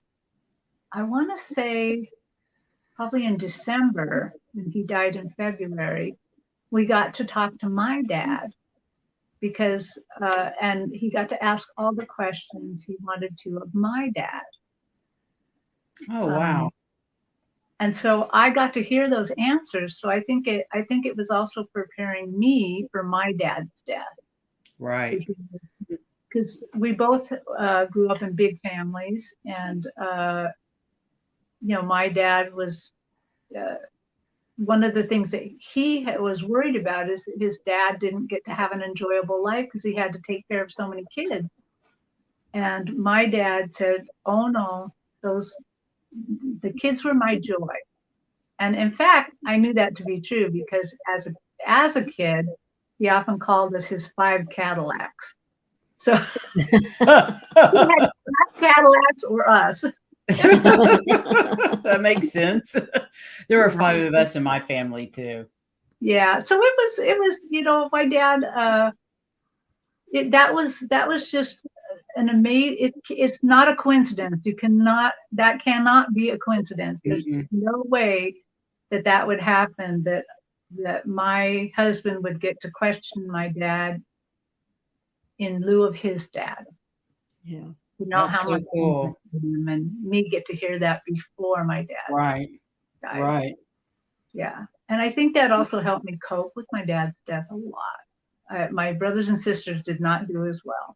I want to say probably in December, when he died in February, we got to talk to my dad because, and he got to ask all the questions he wanted to of my dad. Oh, wow. And so I got to hear those answers. So I think it was also preparing me for my dad's death. Right. Because we both grew up in big families, and my dad was one of the things that he was worried about is that his dad didn't get to have an enjoyable life because he had to take care of so many kids. And my dad said, "Oh no, the kids were my joy." And in fact, I knew that to be true because as a kid, he often called us his 5 Cadillacs. So he had 5 Cadillacs or us. That makes sense. There were 5 of us in my family too. Yeah. So it was, my dad, that was just an amazing, it's not a coincidence. That cannot be a coincidence. There's no way that would happen, that my husband would get to question my dad in lieu of his dad. Yeah. That's how much cool. And me get to hear that before my dad. Right. died. Right. Yeah. And I think that also helped me cope with my dad's death a lot. My brothers and sisters did not do as well.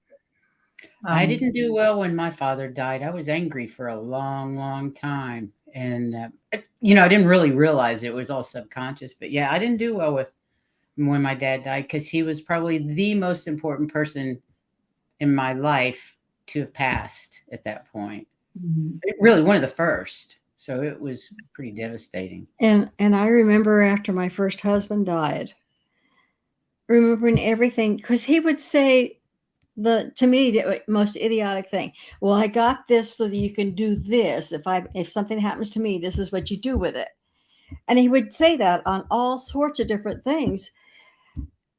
I didn't do well when my father died. I was angry for a long, long time. And, I didn't really realize it was all subconscious. But yeah, I didn't do well when my dad died because he was probably the most important person in my life to have passed at that point. Mm-hmm. Really one of the first. So it was pretty devastating. And I remember after my first husband died, remembering everything, because he would say to me the most idiotic thing. Well, I got this so that you can do this. If something happens to me, this is what you do with it. And he would say that on all sorts of different things.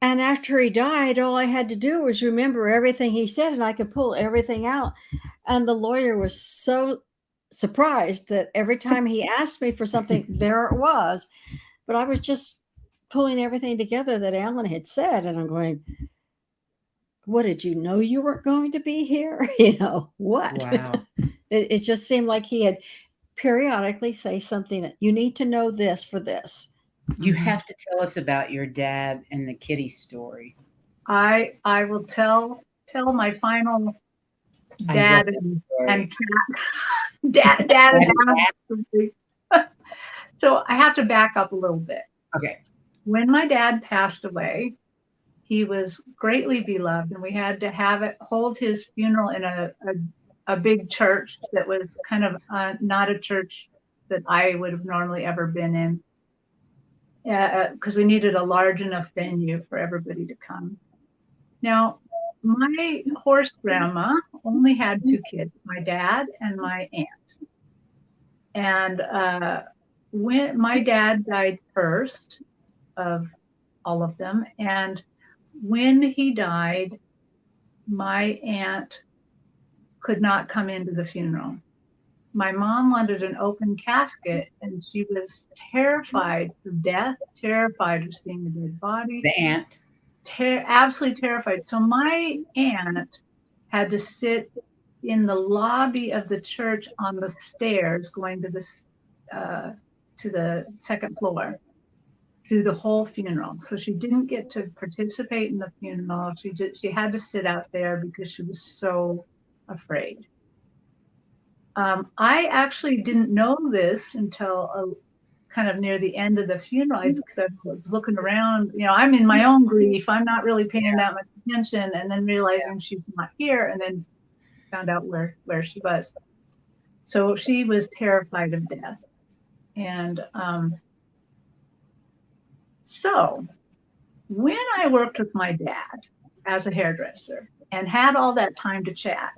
And after he died, all I had to do was remember everything he said, and I could pull everything out. And the lawyer was so surprised that every time he asked me for something, there it was. But I was just pulling everything together that Alan had said. And I'm going, what, did you know you weren't going to be here? What? Wow. It just seemed like he had periodically say something that you need to know this for this. You have to tell us about your dad and the kitty story. I will tell my final dad and cat. Dad and cat. So I have to back up a little bit. Okay. When my dad passed away, he was greatly beloved, and we had to hold his funeral in a big church that was kind of not a church that I would have normally ever been in, because we needed a large enough venue for everybody to come. Now, my horse grandma only had 2 kids, my dad and my aunt. And when my dad died first of all of them, and when he died, my aunt could not come into the funeral. My mom wanted an open casket, and she was terrified of death, terrified of seeing the dead body. The aunt? absolutely terrified. So my aunt had to sit in the lobby of the church on the stairs going to the second floor through the whole funeral. So she didn't get to participate in the funeral. She had to sit out there because she was so afraid. I actually didn't know this until kind of near the end of the funeral, because I was looking around. I'm in my own grief. I'm not really paying that much attention, and then realizing she's not here, and then found out where she was. So she was terrified of death. And so when I worked with my dad as a hairdresser and had all that time to chat,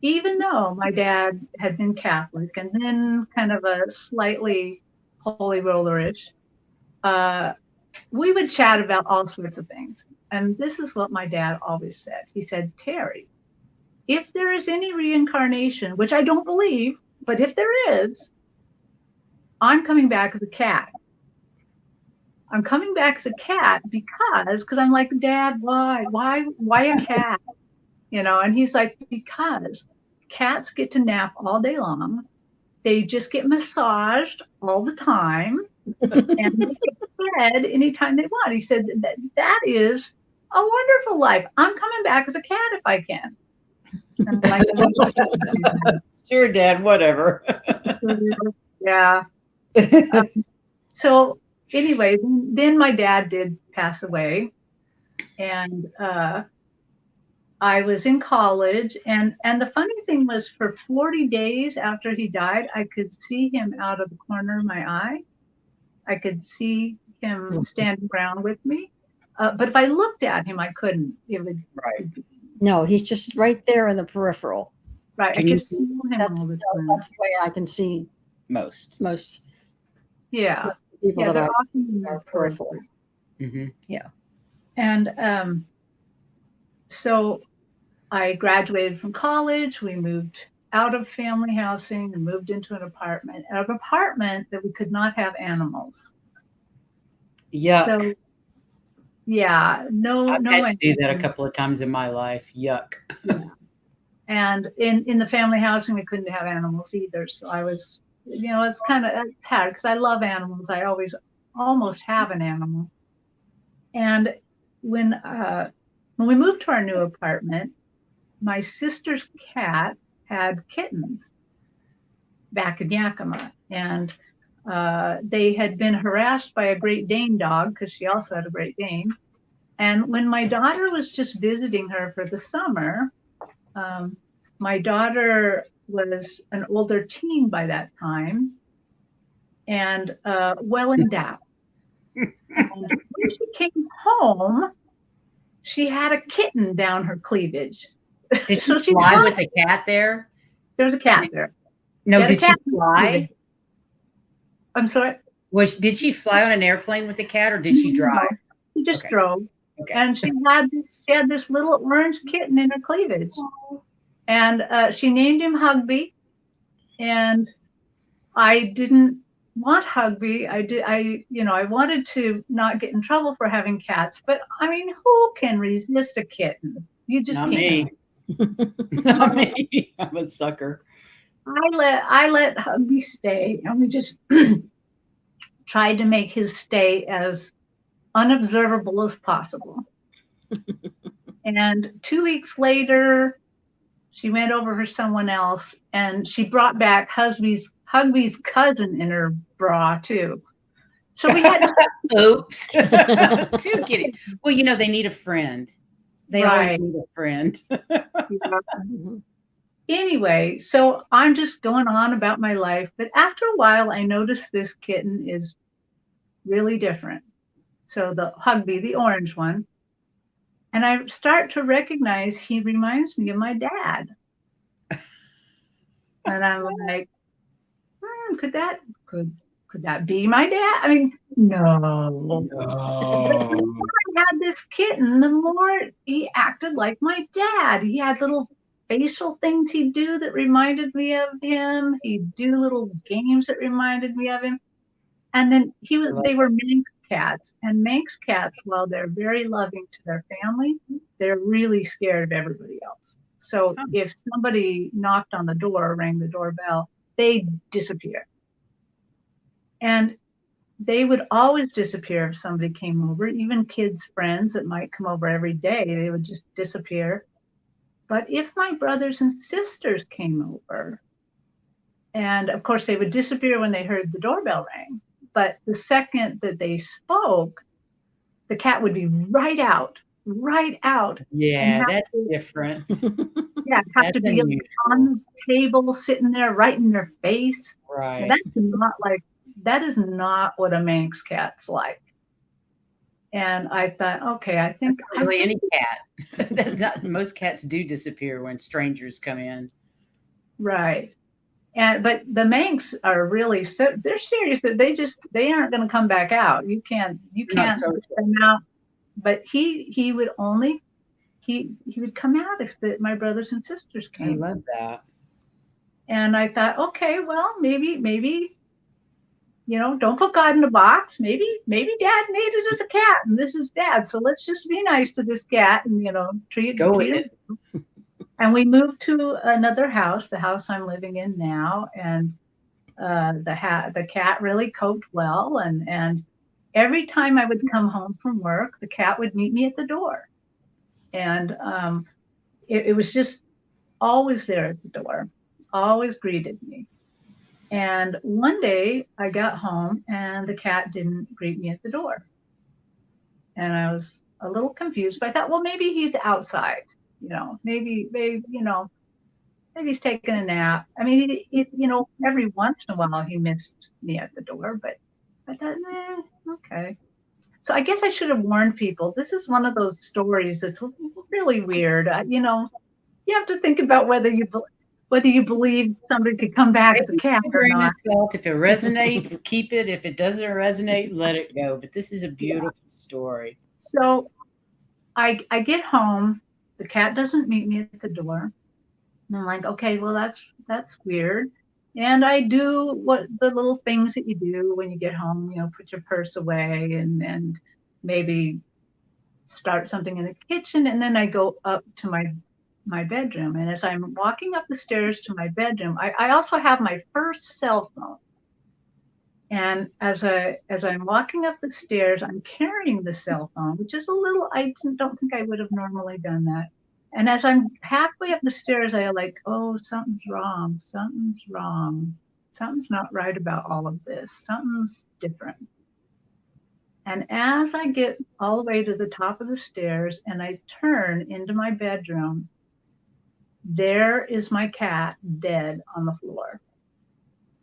even though my dad had been Catholic and then kind of a slightly holy rollerish, we would chat about all sorts of things. And this is what my dad always said. He said, Terri, if there is any reincarnation, which I don't believe, but if there is, I'm coming back as a cat. I'm coming back as a cat because I'm like, Dad, why a cat? And he's like, because cats get to nap all day long. They just get massaged all the time, and they get fed anytime they want. He said that is a wonderful life. I'm coming back as a cat if I can. And I'm like, sure, Dad, whatever. Yeah. So anyway, then my dad did pass away, and I was in college, and the funny thing was, for 40 days after he died, I could see him out of the corner of my eye. I could see him standing around with me, but if I looked at him, I couldn't. It would, right. No, he's just right there in the peripheral. Right. I could see him all the time. That's the way I can see most. Yeah. People Yeah, that they're often in are the peripheral. Mm-hmm. Yeah. And so I graduated from college. We moved out of family housing and moved into an apartment that we could not have animals. Yuck. So, yeah, I've had to do that a couple of times in my life. Yuck. Yeah. And in the family housing, we couldn't have animals either. So I was, it's kind of hard because I love animals. I always almost have an animal. And when we moved to our new apartment, my sister's cat had kittens back in Yakima, and they had been harassed by a Great Dane dog, because she also had a Great Dane. And when my daughter was just visiting her for the summer, my daughter was an older teen by that time, and well endowed. And when she came home, she had a kitten down her cleavage. Did she fly with the cat there? There was a cat there. No, did she fly? I'm sorry? Did she fly on an airplane with the cat, or did she drive? No, she just drove. Okay. And she had this little orange kitten in her cleavage. And she named him Hugby. And I didn't want Hugby. I wanted to not get in trouble for having cats. But I mean, who can resist a kitten? You just Not can't. Me. Not me. I'm a sucker. I let Hugby stay, and we just tried to make his stay as unobservable as possible. And 2 weeks later, she went over for someone else, and she brought back Hugby's cousin in her bra too. So we had oops. Too kidding. Well, they need a friend. They always need a friend. Anyway, so I'm just going on about my life, but after a while, I noticed this kitten is really different. So the Hugby, the orange one, and I start to recognize he reminds me of my dad. And I'm like, could that be my dad? I mean, no. But the more I had this kitten, the more he acted like my dad. He had little facial things he'd do that reminded me of him. He'd do little games that reminded me of him. And then they were cats, and Manx cats, while they're very loving to their family, they're really scared of everybody else. So if somebody knocked on the door, rang the doorbell, they'd disappear. And they would always disappear if somebody came over, even kids' friends that might come over every day, they would just disappear. But if my brothers and sisters came over, and of course they would disappear when they heard the doorbell ring, but the second that they spoke, the cat would be right out. Yeah, that's different. Yeah, have to be on the table, sitting there right in their face. Right. That is not what a Manx cat's like. And I thought, okay, I think really any cat. Most cats do disappear when strangers come in. Right. But the Manx are really they're serious. They aren't going to come back out. You can't put them out. But he would only he would come out if my brothers and sisters came. I love that. And I thought, okay, well, maybe don't put God in a box. Maybe Dad made it as a cat, and this is Dad. So let's just be nice to this cat, and treat it. And we moved to another house, the house I'm living in now, and the cat really coped well. And every time I would come home from work, the cat would meet me at the door, and it was just always there at the door, always greeted me. And one day I got home and the cat didn't greet me at the door. And I was a little confused, but I thought, well, maybe he's outside, maybe he's taking a nap. I mean, every once in a while he missed me at the door, but I thought, okay. So I guess I should have warned people. This is one of those stories that's really weird. You have to think about whether you believe somebody could come back as a cat or not. If it resonates, keep it. If it doesn't resonate, let it go. But this is a beautiful story. So I get home. The cat doesn't meet me at the door. And I'm like, okay, well, that's weird. And I do what the little things that you do when you get home, put your purse away and maybe start something in the kitchen. And then I go up to my bedroom. And as I'm walking up the stairs to my bedroom, I also have my first cell phone. And as I'm walking up the stairs, I'm carrying the cell phone, which is I don't think I would have normally done that. And as I'm halfway up the stairs, I like, oh, something's wrong. Something's wrong. Something's not right about all of this. Something's different. And as I get all the way to the top of the stairs and I turn into my bedroom, there is my cat dead on the floor.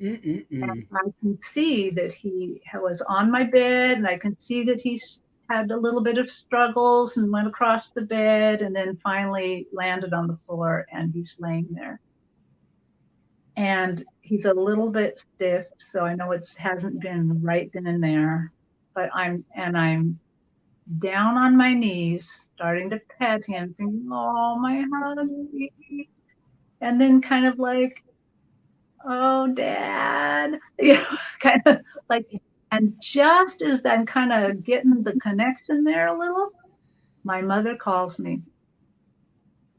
And I can see that he was on my bed, and I can see that he's had a little bit of struggles and went across the bed and then finally landed on the floor, and he's laying there. And he's a little bit stiff, so I know it hasn't been right then and there, but I'm down on my knees, starting to pet him, thinking, oh, my honey. And then kind of like, oh, Dad, kind of like, and just as I'm kind of getting the connection there a little, my mother calls me.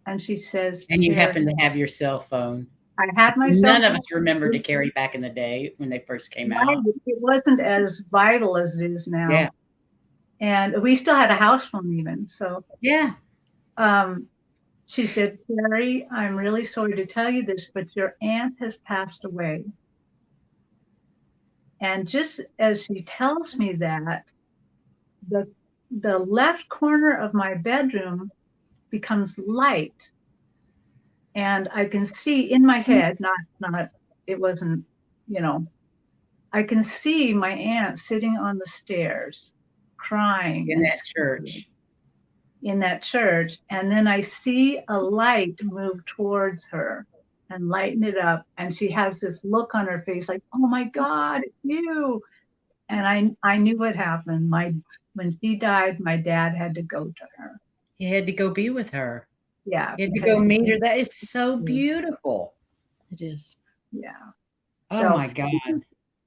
And she says, and you happen to have your cell phone. I had my cell phone. None of us remember to carry back in the day when they first came out. It wasn't as vital as it is now. Yeah. And we still had a house phone even. So yeah. She said, Terri, I'm really sorry to tell you this, but your aunt has passed away. And just as she tells me that, the left corner of my bedroom becomes light. And I can see in my head, it wasn't, I can see my aunt sitting on the stairs crying. In that church. And then I see a light move towards her and lighten it up, and she has this look on her face like, oh my God, it's you. And I knew what happened. When she died, my dad had to go to her. He had to go be with her. Yeah. He had to go meet her. That is so beautiful. It is. Yeah. Oh my God.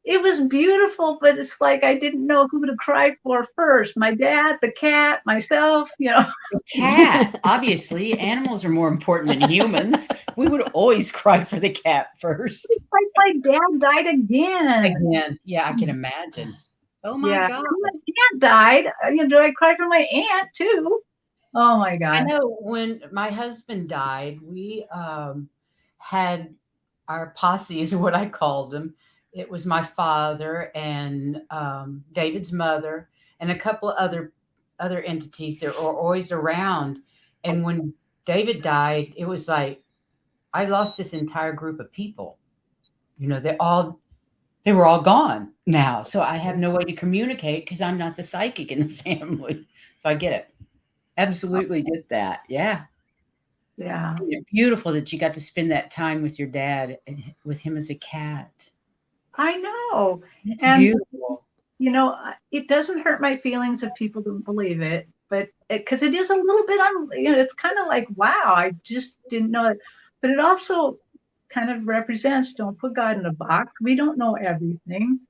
it was beautiful, but it's like I didn't know who to cry for first. My dad, the cat, myself, The cat, obviously, animals are more important than humans. We would always cry for the cat first. It's like my dad died again. Again, yeah, I can imagine. Oh my Yeah, God. my aunt died. Do I cry for my aunt too? Oh my I God. know when my husband died, we had our posse is what I called them. It was my father and David's mother and a couple of other entities that were always around. And when David died, it was like I lost this entire group of people. They were all gone now. So I have no way to communicate because I'm not the psychic in the family. So I get it. Absolutely get that. Yeah. Yeah. Beautiful that you got to spend that time with your dad and with him as a cat. I know. It's And beautiful. it doesn't hurt my feelings if people don't believe it, but because it is a little bit, it's kind of like, wow, I just didn't know it. But it also kind of represents, don't put God in a box. We don't know everything.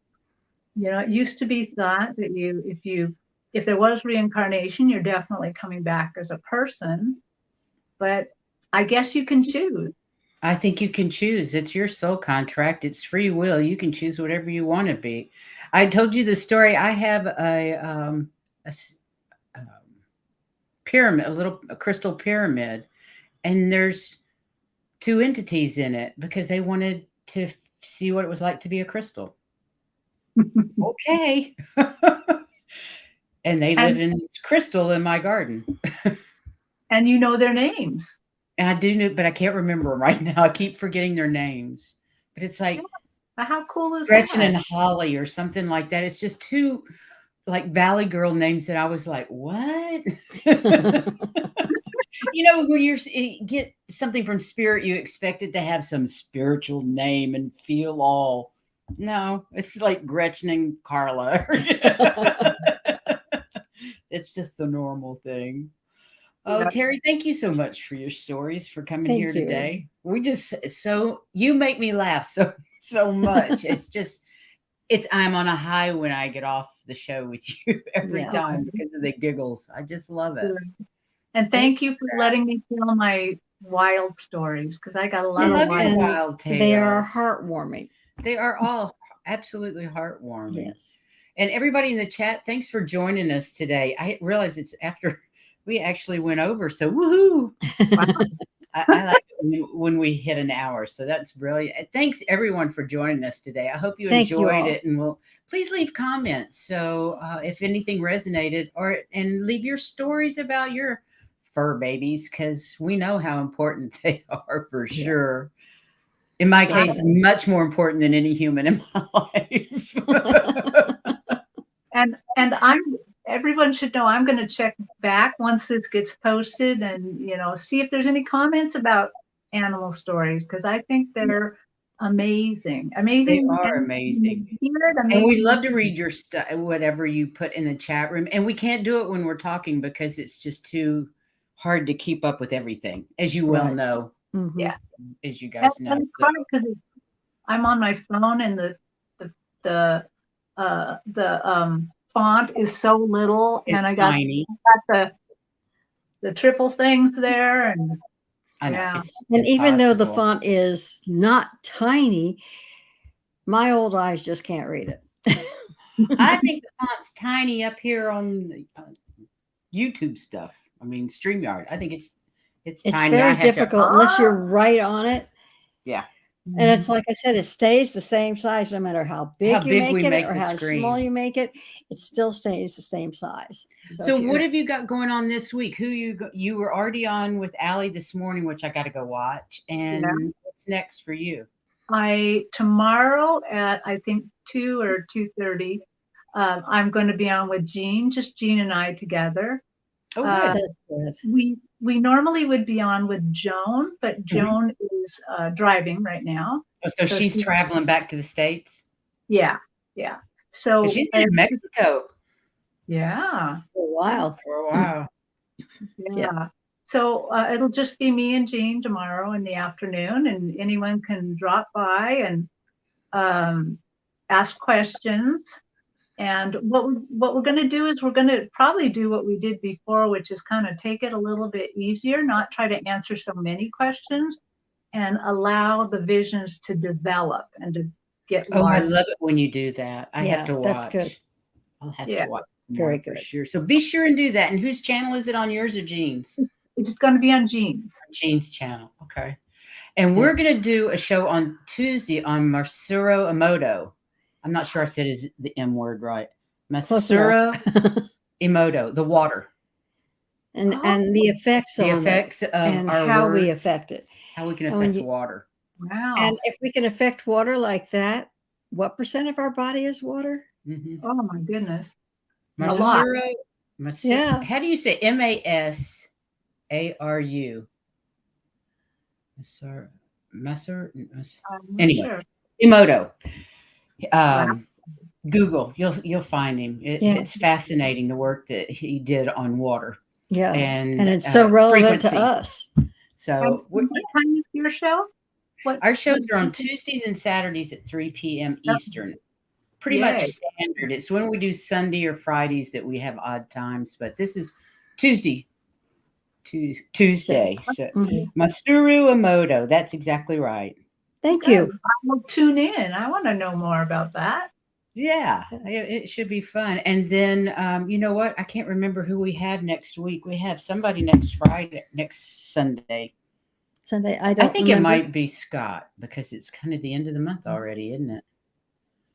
It used to be thought that if there was reincarnation, you're definitely coming back as a person, but I guess you can choose. I think you can choose. It's your soul contract. It's free will. You can choose whatever you want to be. I told you the story. I have a pyramid, a crystal pyramid, and there's two entities in it because they wanted to see what it was like to be a crystal. Okay. And they live in this crystal in my garden. And you know their names. And I do know, but I can't remember them right now. I keep forgetting their names. But it's like how cool is Gretchen that? and Holly or something like that. It's just two like Valley Girl names that I was like, what? When you get something from spirit, you expect it to have some spiritual name and feel all. No, it's like Gretchen and Carla. It's just the normal thing. Oh, Yeah. Terri, thank you so much for your stories, for coming Thank here you. today. You make me laugh so much. I'm on a high when I get off the show with you every time because of the giggles. I just love it. And thank you for letting me tell my wild stories because I got a lot of wild tales. They are heartwarming. They are all absolutely heartwarming. Yes. And everybody in the chat, thanks for joining us today. I realize it's after we actually went over, so woohoo! I like it when we hit an hour, so that's brilliant. Thanks everyone for joining us today. I hope you enjoyed it, and please leave comments. So if anything resonated, and leave your stories about your fur babies because we know how important they are for sure. In my case, much more important than any human in my life. And everyone should know I'm going to check back once this gets posted and see if there's any comments about animal stories because I think they're amazing. They are amazing. And we love to read your stuff, whatever you put in the chat room. And we can't do it when we're talking because it's just too hard to keep up with everything, as you well know. Mm-hmm. Yeah, as you guys know. It's hard because I'm on my phone and the font is so little, it's and I got the triple things there, and I know. Yeah. And even though the font is not tiny, my old eyes just can't read it. I think the font's tiny up here on the YouTube stuff. I mean, StreamYard. I think it's tiny. Very difficult unless you're right on it. Yeah. And it's like I said, it stays the same size no matter how big you make it or how small you make it. It still stays the same size. So what have you got going on this week? Who you were already on with Allie this morning, which I got to go watch. And what's next for you? Tomorrow at I think 2 or 2:30, I'm going to be on with Jean, just Jean and I together. Oh, that's good. We normally would be on with Joan, but Joan is driving right now. Oh, so she's traveling back to the States? Yeah. So she's in Mexico. Yeah. For a while. Yeah. So it'll just be me and Jean tomorrow in the afternoon, and anyone can drop by and ask questions. And what we're going to do is we're going to probably do what we did before, which is kind of take it a little bit easier, not try to answer so many questions, and allow the visions to develop and to get Oh, I larger. love it when you do that. I have to watch. That's good. I'll have Yeah. to watch more Very for good. sure. So be sure and do that. And whose channel is it on, yours or Jean's? It's going to be on Jean's. Jean's channel. Okay. And we're going to do a show on Tuesday on Masaru Emoto. I'm not sure I said the M word right. Masaru Emoto, the water. And the effects The on effects it, of and our how word, we affect it. how we can And when affect water. Wow. And if we can affect water like that, what percent of our body is water? Mm-hmm. Oh my goodness. Masaru. Yeah. How do you say Masaru? Anyway, Sure. Emoto. Wow. Google, you'll find him. It's fascinating, the work that he did on water. Yeah. And it's so relevant frequency. to us. So what time is your show? Our shows are on Tuesdays and Saturdays at 3 p.m. Eastern. Pretty much standard. It's when we do Sunday or Fridays that we have odd times, but this is Tuesday. Tuesday. So Masaru Emoto. That's exactly right. Thank you. I will tune in. I want to know more about that. Yeah, it should be fun. And then, you know what? I can't remember who we have next week. We have somebody next Sunday. I think remember. it might be Scott because it's kind of the end of the month already, isn't it?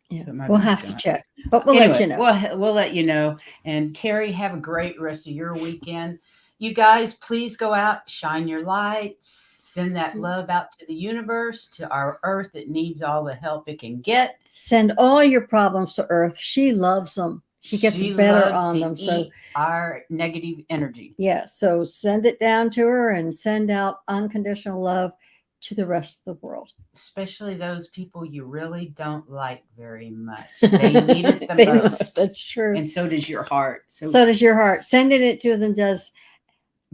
Yeah, So we'll have to check, but we'll let you know. We'll let you know. And Terry, have a great rest of your weekend. You guys, please go out, shine your lights, send that love out to the universe, to our earth that needs all the help it can get. Send all your problems to Earth. She loves them. She gets better on them. So our negative energy. Yeah. So send it down to her and send out unconditional love to the rest of the world. Especially those people you really don't like very much. They need it the most. That's true. And so does your heart. So does your heart. Sending it to them does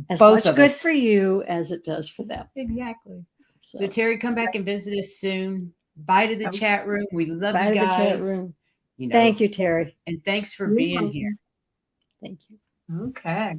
as much good for you as it does for them. Exactly. So Terry, come back and visit us soon. Bye to the chat room. We love you guys. Bye to the chat room. Thank you, Terry. And thanks for being here. Thank you. Okay.